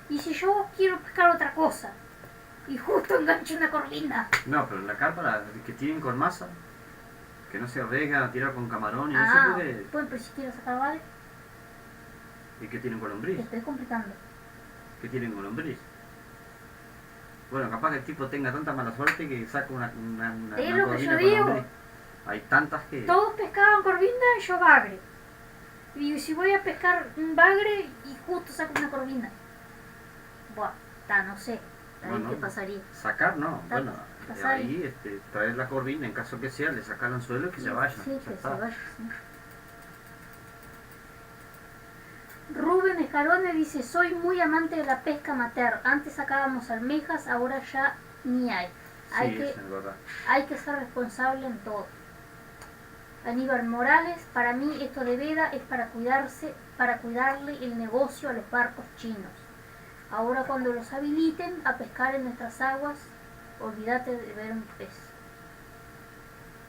Y si yo quiero pescar otra cosa, y justo engancho una corvina. No, pero la carpa que tienen con masa, que no se arriesgan a tirar con camarón y eso Ah, porque... bueno, pero si quiero sacar vale, ¿Y qué tienen con te lombriz? estoy complicando. ¿Qué tienen con lombriz? Bueno, capaz que el tipo tenga tanta mala suerte que saca una Es lo que corvina yo con digo. lombriz. Hay tantas que... Todos pescaban corvina y yo bagre. Y si voy a pescar un bagre y justo saco una corvina. Buah, no sé. Ahí Bueno, qué pasaría. Sacar no, bueno, pasar. ahí traer la corvina en caso que sea, le sacar el anzuelo y que se vaya. Sí, ya que se está. vaya. Sí. Rubén Escarone dice, soy muy amante de la pesca amateur. Antes sacábamos almejas, ahora ya ni hay. Sí, es verdad. Hay que ser responsable en todo. Aníbal Morales, para mí esto de veda es para cuidarle el negocio a los barcos chinos. Ahora cuando los habiliten a pescar en nuestras aguas, olvídate de ver un pez.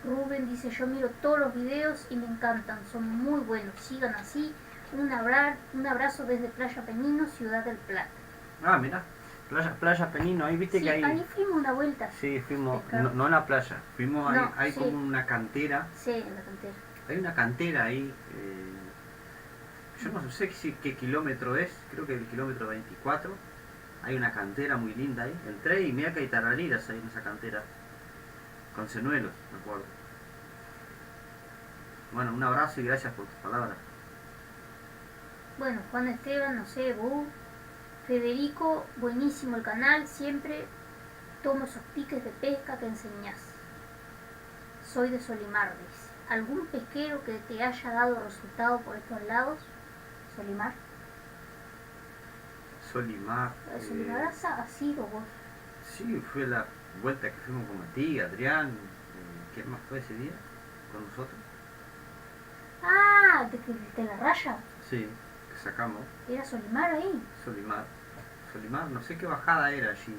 Rubén dice, yo miro todos los videos y me encantan, son muy buenos, sigan así. Un abrazo desde Playa Penino, Ciudad del Plata. Ah, mira, playa Penino, ahí viste Sí, que hay... ahí fuimos una vuelta. Sí, fuimos, Pescar. no en la playa, fuimos ahí, No, hay sí. como una cantera, Sí, en la cantera. hay una cantera ahí, yo no sé qué kilómetro es, creo que el kilómetro 24, hay una cantera muy linda ahí, entré y mira que hay tarariras ahí en esa cantera, con señuelos, me acuerdo. Bueno, un abrazo y gracias por tus palabras. Bueno, Juan Esteban, no sé, Federico, buenísimo el canal, siempre tomo esos piques de pesca que enseñás. Soy de Solimar, dice. ¿Algún pesquero que te haya dado resultado por estos lados? Solimar. Solimar. ¿Solimar ha sido vos? Sí, fue la vuelta que fuimos con Matías, Adrián, ¿quién más fue ese día con nosotros? Ah, de la raya. Sí, que sacamos. Era Solimar ahí. Solimar, no sé qué bajada era allí.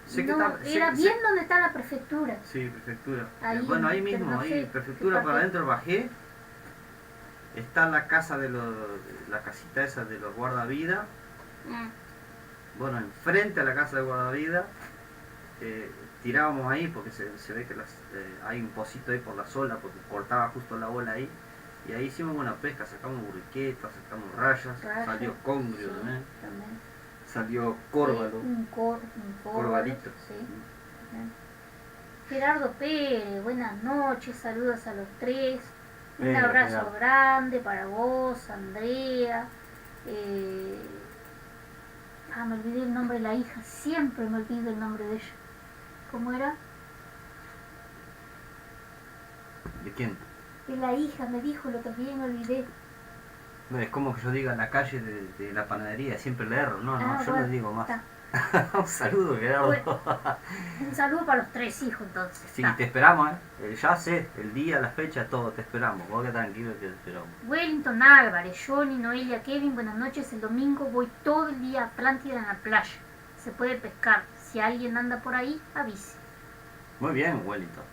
Sé que No, está- sé- era sé- bien donde está la prefectura. Sí, prefectura. Ahí, Bueno, ahí pero mismo, no ahí, sé prefectura qué para parte. adentro bajé. Está la casa la casita esa de los guardavidas. Bueno, enfrente a la casa de guardavidas. Tirábamos ahí porque se ve que hay un pocito ahí por la sola, porque cortaba justo la bola ahí. Y ahí hicimos buena pesca, sacamos burriquetas, sacamos rayas, salió congrio sí, también, también. salió córvalo, Un corvalito. sí. Gerardo Pérez, buenas noches, saludos a los tres. Un abrazo Gerardo. grande para vos, Andrea. Me olvidé el nombre de la hija, siempre me olvido el nombre de ella. ¿Cómo era? ¿De quién? Es la hija, me dijo el otro día y me olvidé. No, es como que yo diga la calle de la panadería, siempre le erro. No, Ah, yo bueno, no digo más. está. Un saludo, Gerardo. Bueno. Un saludo para los 3 hijos entonces. Sí, Está. te esperamos, ya sé, el día, la fecha, todo, te esperamos. Vos quedá tranquilo que te esperamos. Wellington Álvarez, Johnny, Noelia, Kevin, buenas noches. El domingo voy todo el día a Atlántida en la playa. Se puede pescar. Si alguien anda por ahí, avise. Muy bien, Wellington.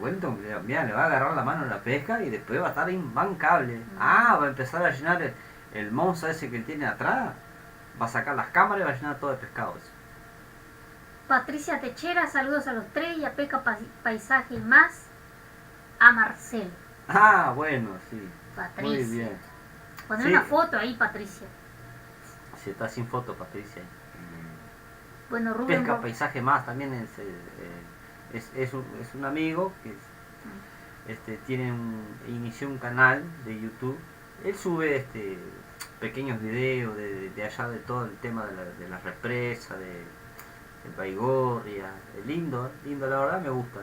Wellington, mira, le va a agarrar la mano en la pesca y después va a estar imbancable. Ah, va a empezar a llenar el monza ese que tiene atrás. Va a sacar las cámaras y va a llenar todo de pescados. Patricia Techera, saludos a los 3 y a Pesca Paisaje y más. A Marcelo. Ah, bueno, sí. Patricia. Muy bien. Poner Sí. una foto ahí, Patricia. Si está sin foto, Patricia. Bueno, Rubén Pesca Bo- Paisaje Más también es un amigo que inició un canal de YouTube. Él sube pequeños videos de allá de todo el tema de la represa, de Baigorria. Lindo, la verdad me gusta.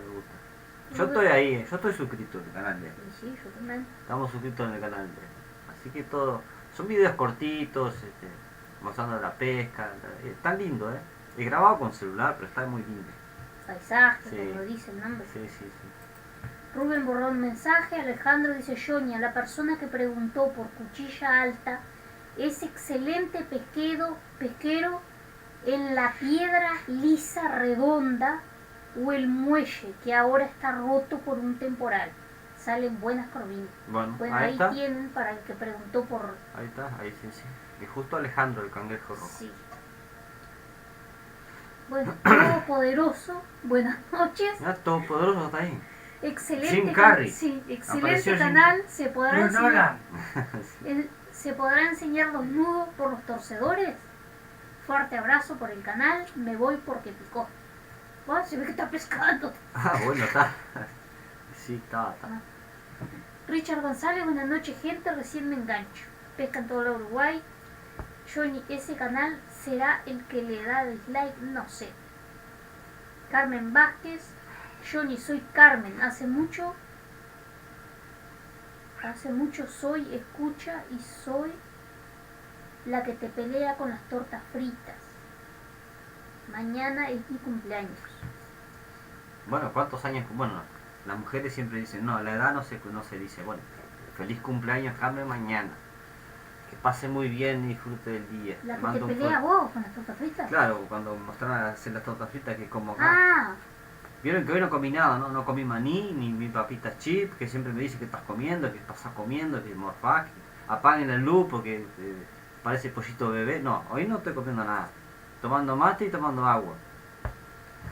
Yo estoy ahí, yo estoy suscrito en el canal de él. Sí, yo también. Estamos suscritos en el canal de él. Así que todo, son videos cortitos, mostrando la pesca. Está lindo, Es grabado con celular, pero está muy lindo. Paisaje, Sí. como lo dice el nombre. Sí. Rubén borró un mensaje. Alejandro dice: Jonia, la persona que preguntó por cuchilla alta es excelente pesquero en la piedra lisa redonda o el muelle que ahora está roto por un temporal. Salen buenas corvinas. Bueno, Bueno, ahí ahí está. tienen para el que preguntó por... Ahí está, ahí sí. Y justo Alejandro, el cangrejo rojo. Sí. Bueno, Todopoderoso, buenas noches. Mira, Todopoderoso está ahí. Excelente, Jim Carrey. sí, Apareció excelente Jim- canal. Se podrá No, enseñar, Nolan. se podrá enseñar los nudos por los torcedores. Fuerte abrazo por el canal. Me voy porque picó. Oh, se ve que está pescando. Ah, bueno, está. Sí, está. Richard González, buenas noches, gente. Recién me engancho. Pesca en todo el Uruguay. Johnny, ese canal será el que le da dislike, no sé. Carmen Vázquez, Johnny, soy Carmen. Hace mucho soy escucha y soy la que te pelea con las tortas fritas. Mañana es mi cumpleaños. Bueno, ¿cuántos años? Bueno, las mujeres siempre dicen, no, la edad no se dice. Bueno, feliz cumpleaños, Carmen, mañana. Que pase muy bien y disfrute del día. ¿La que te Mando un pelea fuerte- vos con las tortas fritas? Claro, cuando mostraron a hacer las tortas fritas, que como acá. Ah, Vieron que hoy no comí nada, ¿no? No comí maní, ni mi papita chip, que siempre me dice que estás comiendo, que estás comiendo, que morfá, que apaguen la luz porque parece pollito bebé. No, hoy no estoy comiendo nada. Tomando mate y tomando agua.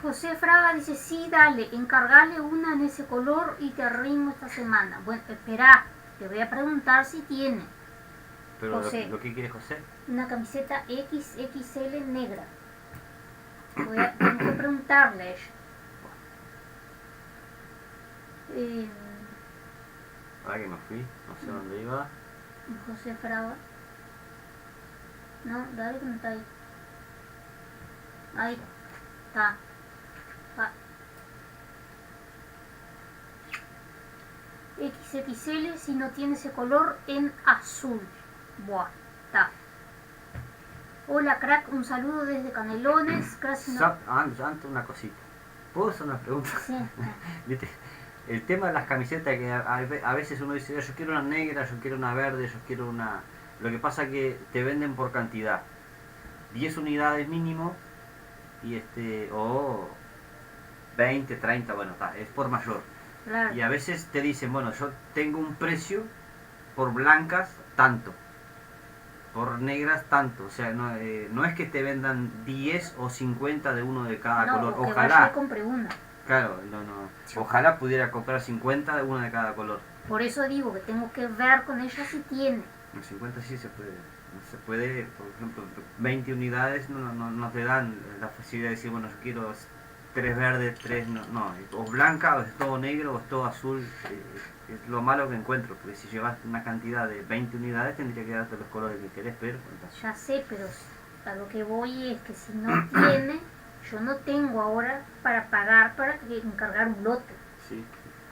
José Fraga dice, sí, dale, encargale una en ese color y te arrimo esta semana. Bueno, espera, te voy a preguntar si tiene Pero José. lo que quiere José. una camiseta XXL negra. Tengo que preguntarle a ella. Ahora que me fui, no sé dónde iba. José Fraga. No, dale que no está ahí. Ahí está. Ah. XXL si no tiene ese color en azul. Buah, está. Hola crack, un saludo desde Canelones. Casi no... Antes una cosita. ¿Puedo hacer una pregunta? Sí, ¿Viste? El tema de las camisetas que a veces uno dice, yo quiero una negra, yo quiero una verde, yo quiero una... Lo que pasa es que te venden por cantidad. 10 unidades mínimo y o 20, 30, bueno, es por mayor. claro. Y a veces te dicen, bueno, yo tengo un precio por blancas tanto, por negras tanto. O sea, no es que te vendan 10 o 50 de uno de cada No, color. o que Ojalá. vaya y compre una. Claro, ojalá pudiera comprar 50 de uno de cada color. Por eso digo que tengo que ver con ella si tiene. En 50 sí se puede. No se puede, por ejemplo, 20 unidades no te dan la facilidad de decir, bueno, yo quiero 3 verdes, 3 no, o blanca, o es todo negro, o es todo azul. Es lo malo que encuentro, porque si llevas una cantidad de 20 unidades tendría que darte los colores que querés, pero... Ya sé, pero a lo que voy es que si no tiene, yo no tengo ahora para pagar para encargar un lote. Sí.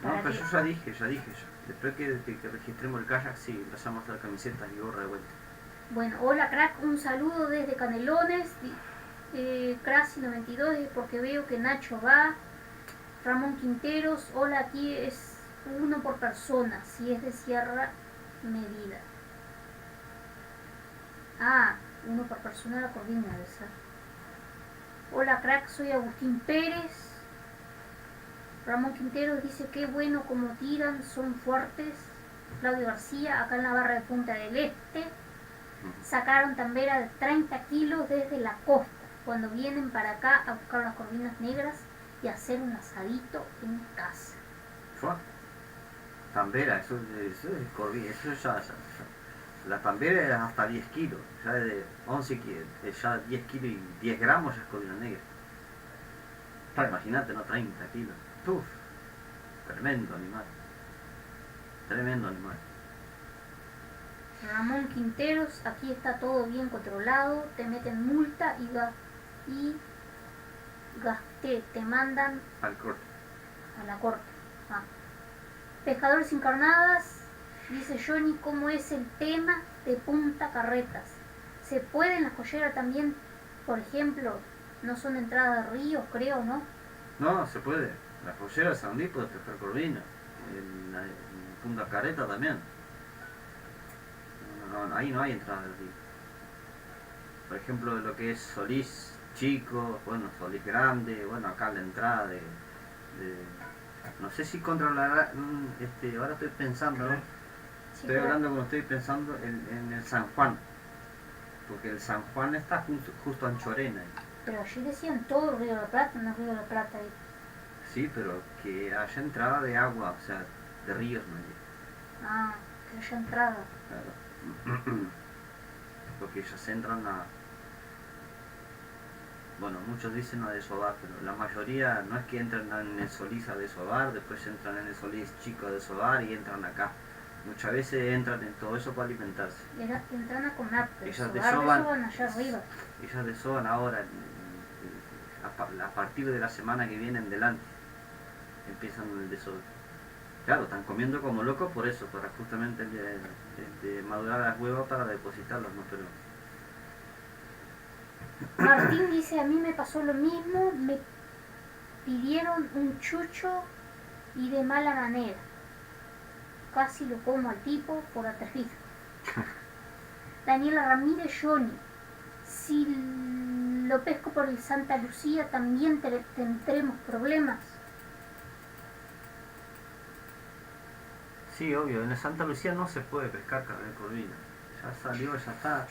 No, ¿Para pero qué? yo ya dije. Después que registremos el kayak, sí, empezamos a hacer camisetas y gorra de vuelta. Bueno, hola crack, un saludo desde Canelones, Crasi92, porque veo que Nacho va. Ramón Quinteros, hola, aquí es uno por persona, si es de Sierra Medida. Ah, uno por persona la Corvina debe ser. Hola crack, soy Agustín Pérez. Ramón Quinteros dice que bueno como tiran, son fuertes. Claudio García, acá en la barra de Punta del Este, sacaron tambera de 30 kilos desde la costa, cuando vienen para acá a buscar las corvinas negras y hacer un asadito en casa. ¿Fue? Tambera, eso es corvina, eso ya. La tambera es hasta 10 kilos, ya de 11 kilos, ya 10 kilos y 10 gramos ya es corvina negra. Imagínate, ¿no? 30 kilos. Uf, tremendo animal. Tremendo animal. Ramón Quinteros, aquí está todo bien controlado, te meten multa y gasté, te mandan Al corte. a la corte. Ah. Pescadores Encarnadas, dice Johnny, ¿cómo es el tema de Punta Carretas? ¿Se puede en la joyera también, por ejemplo, no son entradas de ríos, creo, ¿no? No, se puede. La joyera de Sandí puede pescar corvina. En Punta Carreta también. No, ahí no hay entrada del río. Por ejemplo, lo que es Solís Chico, bueno, Solís Grande, bueno, acá la entrada de no sé si controlará, ahora estoy pensando, ¿no? Sí, Estoy hablando como estoy pensando en el San Juan, porque el San Juan está justo en Chorena. Pero allí decían todo el Río de la Plata, no el Río de la Plata. Ahí. Sí, pero que haya entrada de agua, o sea, de ríos, ¿no? Ah, que haya entrada. Claro. Porque ellos entran a... Bueno, muchos dicen a desovar, pero la mayoría no es que entran en el Solís a desovar, después entran en el Solís Chico a desovar y entran acá. Muchas veces entran en todo eso para alimentarse. Entran a comer, pero Ellas desovan allá arriba. Ellas desovan ahora, a partir de la semana que viene en delante, empiezan el desove. Claro, están comiendo como locos por eso, para justamente madurar las huevas para depositarlas, ¿no? Pero... Martín dice, a mí me pasó lo mismo, me pidieron un chucho y de mala manera. Casi lo como al tipo por atrevido. Daniela Ramírez, Johnny, si lo pesco por el Santa Lucía también tendremos problemas. Sí, obvio, en el Santa Lucía no se puede pescar carne de corvina. Ya salió, ya está.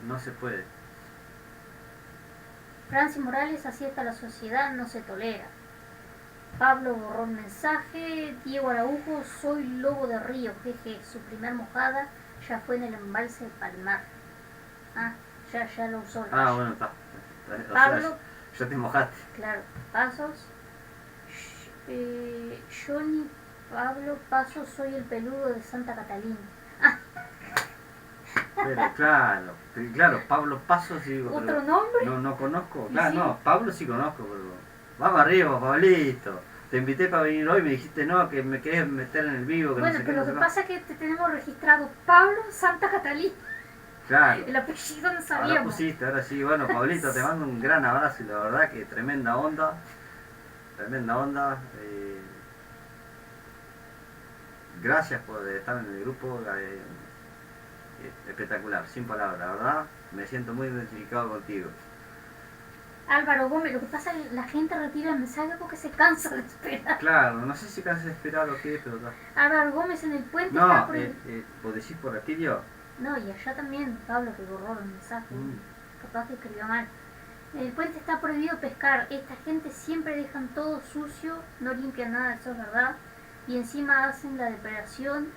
No se puede. Francis Morales, así está la sociedad, no se tolera. Pablo borró el mensaje. Diego Araujo, soy lobo de río, jeje. Su primer mojada ya fue en el embalse de Palmar. Ah, ya lo usó. Ah, bueno, está. Pablo, o sea, ya te mojaste. claro, Pasos. Johnny, Pablo, Pasos, soy el peludo de Santa Catalina. Ah, Pero claro, Pablo Paso sí. ¿otro nombre? No conozco. Claro, Sí. no, Pablo sí conozco, pero... Vamos arriba, Pablito. Te invité para venir hoy y me dijiste no, que me querés meter en el vivo, que Bueno, no sé pero qué. lo que pasa es que te tenemos registrado Pablo Santa Catalina. Claro. El apellido no Ahora sabíamos. pusiste, ahora sí. Bueno, Pablito, te mando un gran abrazo y la verdad que tremenda onda. Tremenda onda. Gracias por estar en el grupo. Espectacular, sin palabras, la verdad. Me siento muy identificado contigo. Álvaro Gómez, lo que pasa es que la gente retira el mensaje porque se cansa de esperar. Claro, no sé si cansa de esperar o qué, pero... Álvaro Gómez en el puente está No, por el... ¿vos decís por Reptilio? No, y allá también Pablo que borró los mensajes. Capaz que escribió mal. En el puente está prohibido pescar. Esta gente siempre dejan todo sucio, no limpian nada, eso es verdad. Y encima hacen la depredación,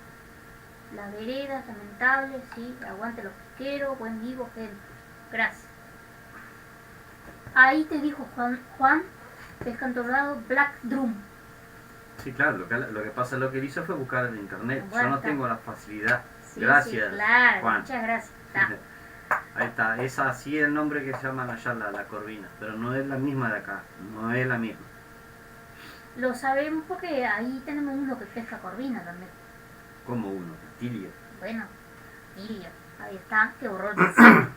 las veredas, lamentable, sí, aguante los pesqueros, buen vivo, gente. Gracias. Ahí te dijo Juan, pesca en tornado, Black Drum. Sí, claro, lo que pasa, lo que él hizo fue buscar en internet. Yo no tengo la facilidad. Sí, Gracias, sí, claro, Juan. muchas gracias. Está. Ahí está, es así el nombre que se llaman allá la corvina, pero no es la misma de acá, no es la misma. Lo sabemos porque ahí tenemos uno que pesca corvina también. Como uno, Tilio. Bueno, Tilio, ahí está, que borró el mensaje.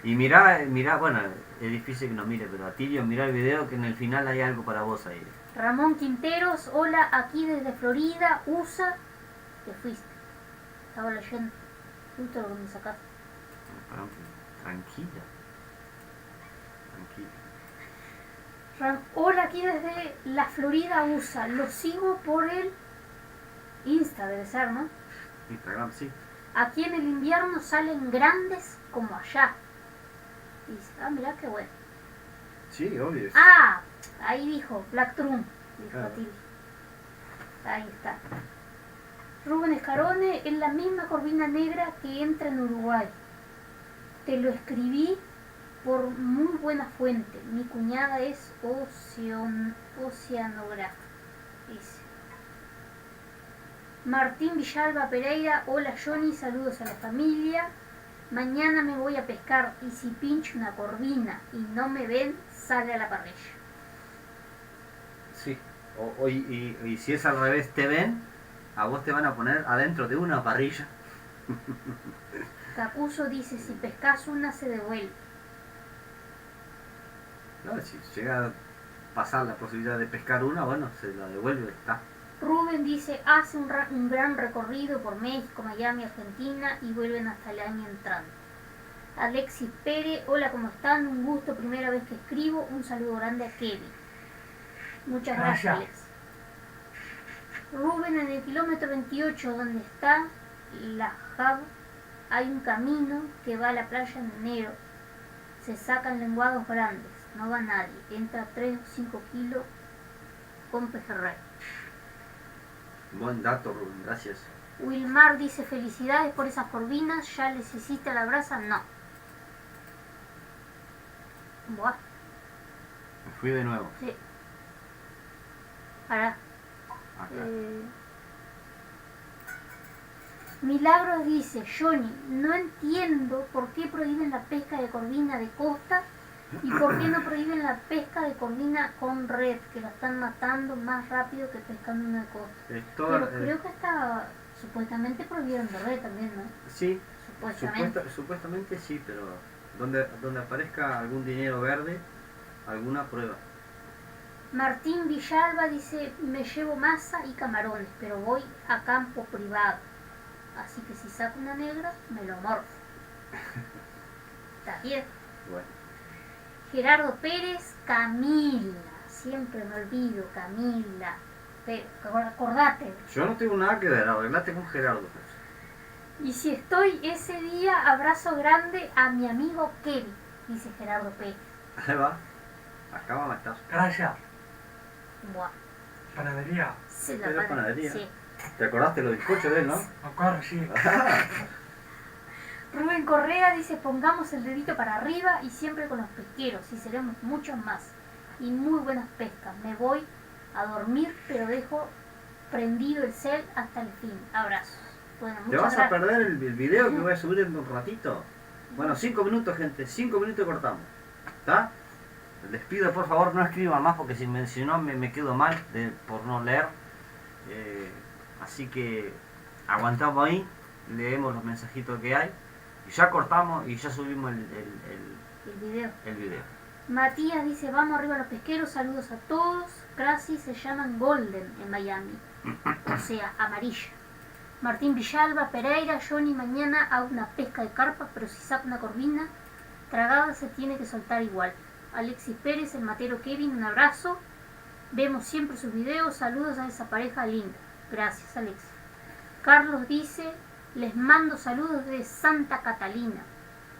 Y mirá, bueno, es difícil que nos mire, pero a Tilio, mirá el video que en el final hay algo para vos ahí. Ramón Quinteros, hola, aquí desde Florida, USA. Te fuiste. Estaba leyendo. Justo lo que me sacaste. Tranquila. Tranquila. Hola, aquí desde la Florida, USA. Lo sigo por el Insta, debe ser, ¿no? Instagram, sí. Aquí en el invierno salen grandes como allá. Y dice, mirá qué bueno. Sí, obvio. Ah, ahí dijo, Black Trum, dijo Claro. Tilly. Ahí está. Rubén Escarone es la misma corvina negra que entra en Uruguay. Te lo escribí por muy buena fuente. Mi cuñada es oceanógrafa. Dice. Martín Villalba Pereira, hola Johnny, saludos a la familia. Mañana me voy a pescar y si pincho una corvina y no me ven, sale a la parrilla. Sí. Y si es al revés, te ven, a vos te van a poner adentro de una parrilla. Cacuso dice, si pescas una se devuelve. No, si llega a pasar la posibilidad de pescar una, bueno, se la devuelve, está. Rubén dice, hace un gran recorrido por México, Miami, Argentina y vuelven hasta el año entrante. Alexis Pérez, hola, ¿cómo están? Un gusto, primera vez que escribo. Un saludo grande a Kevin. Muchas gracias, Alex. Rubén, en el kilómetro 28, donde está la Jab, hay un camino que va a la playa en enero. Se sacan lenguados grandes, no va nadie. Entra 3 o 5 kilos con pejerrey. Buen dato, Rubén, gracias. Wilmar dice, felicidades por esas corvinas, ¿ya les hiciste la brasa? No. Buah, Me fui de nuevo. sí. Pará. Acá. Milagros dice, Johnny, no entiendo por qué prohíben la pesca de corvina de costa y por qué no prohíben la pesca de corvina con red, que la están matando más rápido que pescando una de costa. Pero creo que está supuestamente prohibieron de red también, ¿no? Sí, Supuestamente. supuestamente sí, pero donde aparezca algún dinero verde, alguna prueba. Martín Villalba dice, me llevo masa y camarones, pero voy a campo privado. Así que si saco una negra, me lo morfo. ¿Está bien? Bueno. Gerardo Pérez, Camila. Siempre me olvido, Camila. Pero acordate. Yo no tengo nada que ver, arreglate con Gerardo. Y si estoy ese día, abrazo grande a mi amigo Kevin, dice Gerardo Pérez. Ahí va. Acá va a estar. Gracias. Buah. Panadería. Se De la panadería. Sí. ¿Te acordaste los bizcochos de él, no? Acuerdo, sí. Rubén Correa dice, pongamos el dedito para arriba y siempre con los pesqueros y seremos muchos más. Y muy buenas pescas. Me voy a dormir, pero dejo prendido el cel hasta el fin. Abrazos. Bueno, ¿Te muchas vas a gracias. perder el video que voy a subir en un ratito? Bueno, 5 minutos, gente. 5 minutos y cortamos. ¿Está? Les pido, por favor, no escriban más porque si no me quedo mal por no leer. Así que aguantamos ahí, leemos los mensajitos que hay. Y ya cortamos y ya subimos el video. Matías dice, vamos arriba a los pesqueros, saludos a todos. Casi se llaman Golden en Miami, o sea, amarilla. Martín Villalba, Pereira, Johnny, mañana hago una pesca de carpa, pero si saco una corvina, tragada se tiene que soltar igual. Alexis Pérez, el matero Kevin, un abrazo. Vemos siempre sus videos, saludos a esa pareja linda. Gracias, Alexis. Carlos dice, les mando saludos de Santa Catalina.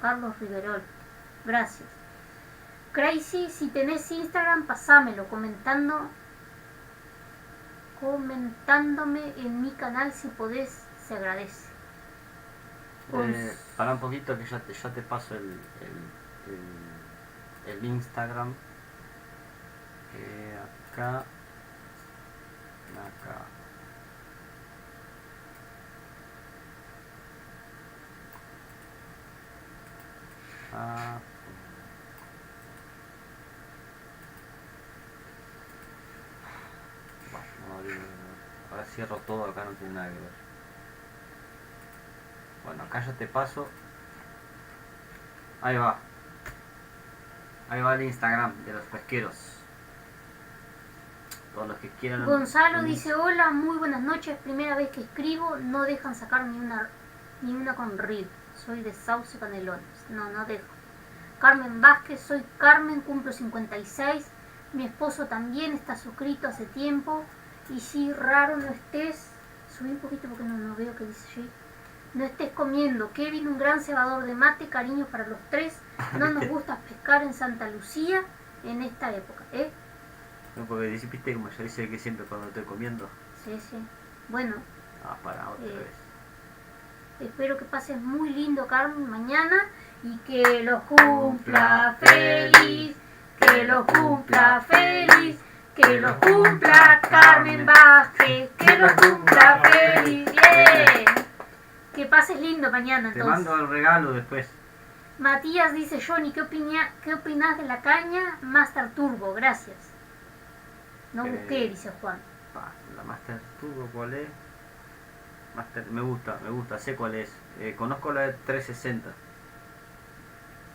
Carlos Riverol. Gracias. Crazy, si tenés Instagram, pasámelo comentándome en mi canal si podés, se agradece. Para un poquito que ya te paso el Instagram. Acá. cierro todo, acá no tiene nada que ver. Bueno, acá ya te paso. Ahí va. Ahí va el Instagram de los pesqueros. Todos los que quieran. Gonzalo dice: hola, muy buenas noches, primera vez que escribo, no dejan sacar ni una con reel. Soy de Sauce Canelones. No dejo. Carmen Vázquez, soy Carmen, cumplo 56. Mi esposo también está suscrito hace tiempo. Y si raro no estés, subí un poquito porque no veo qué dice allí. No estés comiendo. Kevin, un gran cebador de mate, cariño para los tres. No nos gusta pescar en Santa Lucía en esta época, ¿eh? No, porque viste como yo dice que siempre cuando estoy comiendo. Sí. Bueno. Para otra vez. Espero que pases muy lindo, Carmen, mañana. Y que los cumpla feliz. Que los cumpla feliz. Que los cumpla Carmen Vázquez. Que los cumpla feliz. Bien. Que pases lindo mañana, entonces. Te mando el regalo después. Matías dice: Johnny, ¿qué opinas de la caña Master Turbo? Gracias. No busqué, dice Juan. La Master Turbo, ¿cuál es? Me gusta, sé cuál es. Conozco la de 360.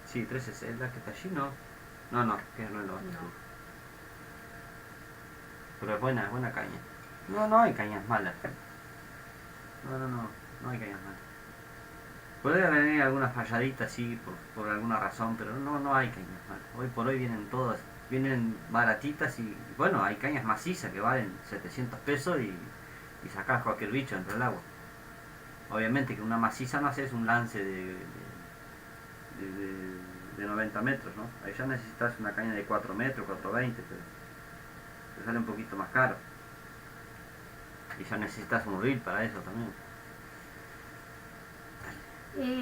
Sí, 360, que está allí, ¿no? No, que no es la Master Turbo. Pero es buena caña. No hay cañas malas. No hay cañas malas. Puede venir alguna falladita así por alguna razón, pero no hay cañas malas. Hoy por hoy vienen baratitas y bueno, hay cañas macizas que valen 700 pesos y sacás cualquier bicho dentro del agua. Obviamente que una maciza no haces un lance de 90 metros, ¿no? Ahí ya necesitas una caña de 4 metros, 4,20, pero te sale un poquito más caro. Y ya necesitas un reel para eso también.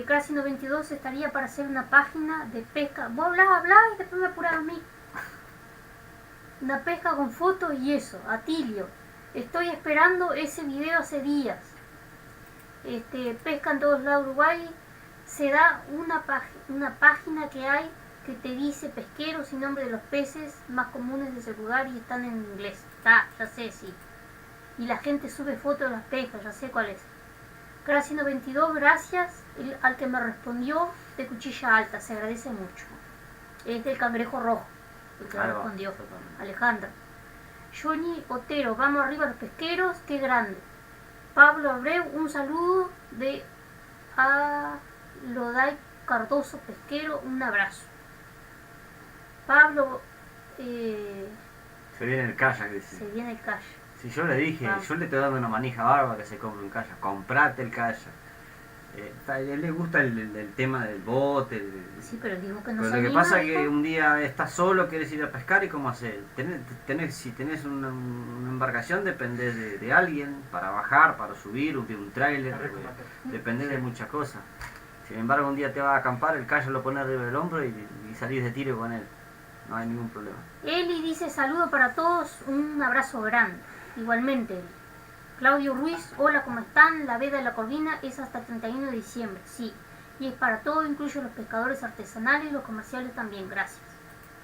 Casi 92 estaría para hacer una página de pesca. Vos hablás y después me apurás a mí. Una pesca con fotos y eso. Atilio, estoy esperando ese video hace días. Pesca en todos lados de Uruguay. Se da una página que hay que te dice pesqueros y nombre de los peces más comunes de ese lugar y están en inglés. Ya sé, sí. Y la gente sube fotos de las pescas, ya sé cuál es. Casi 92, gracias al que me respondió de cuchilla alta, se agradece mucho. Es del cangrejo rojo, el que me respondió, Alejandra. Johnny Otero, vamos arriba los pesqueros, qué grande. Pablo Abreu, un saludo de Loday Cardoso Pesquero, un abrazo. Pablo... se viene el kayak, dice. Se viene el kayak. Si yo le dije, yo le estoy dando una manija barba que se compre un kayak, comprate el kayak. A él le gusta el tema del bote. Sí, pero digo que no pero se lo que anima, pasa es dijo. que un día estás solo, quieres ir a pescar y ¿cómo hacer? Si tenés una embarcación dependés de alguien para bajar, para subir, un tráiler, dependés de muchas cosas. Sin embargo, un día te vas a acampar, el kayak lo pones arriba del hombro y salís de tiro con él. No hay ningún problema. Eli dice: saludo para todos, un abrazo grande. Igualmente, Eli. Claudio Ruiz, hola, ¿cómo están? La veda de la corvina es hasta el 31 de diciembre, sí. Y es para todo, incluye los pescadores artesanales y los comerciales también, gracias.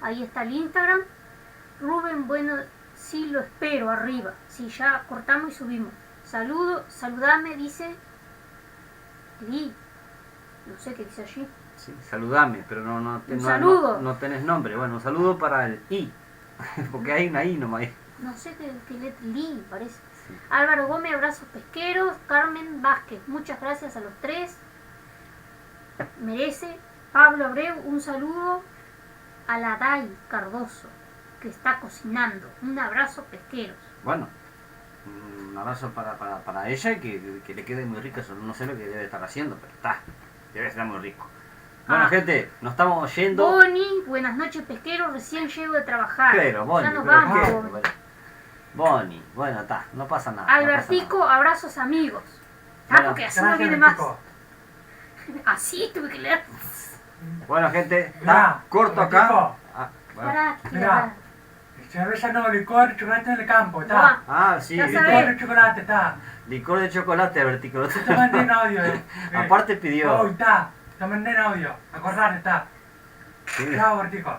Ahí está el Instagram. Rubén, bueno, sí lo espero arriba. Sí, ya cortamos y subimos. Saludame, dice. No sé qué dice allí. Sí, saludame, pero no tenés nombre. Bueno, un saludo para el I, porque hay una I nomás. No sé qué letra Li, parece. Sí. Álvaro Gómez, abrazos pesqueros. Carmen Vázquez, muchas gracias a los tres. Merece. Pablo Abreu, un saludo a la Day Cardoso, que está cocinando. Un abrazo pesqueros. Bueno, un abrazo para ella y que le quede muy rico. Eso no sé lo que debe estar haciendo, pero debe estar muy rico. Bueno, gente, nos estamos yendo. Bonnie, buenas noches pesqueros, recién llego de trabajar. Pero, Bonnie, ya nos vamos. Bonnie, bueno, no pasa nada. Albertico, abrazos amigos. Bueno, porque así no viene más. Así tuve que leer. Bueno, gente, corto acá. Pará, mira, cerveza no, licor de chocolate en el campo, está. Sí, ya licor de chocolate, está. Licor de chocolate, Albertico. Te mandé en audio, Aparte pidió. Oh, está. Te mandé en audio. Acordate, está. Chao, Albertico.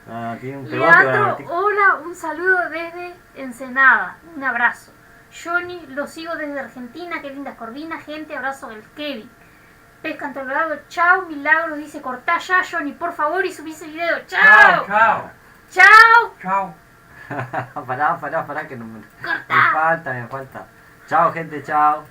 Leandro, hola, un saludo desde Ensenada. Un abrazo. Johnny, lo sigo desde Argentina, qué lindas corvinas, gente, abrazo del Kevin. Pesca en Colorado, chao, Milagros dice, cortá ya, Johnny, por favor, y subí ese video, chao. Chao. Chao. Chao. Pará, que no me Cortá. falta. Chao, gente, chao.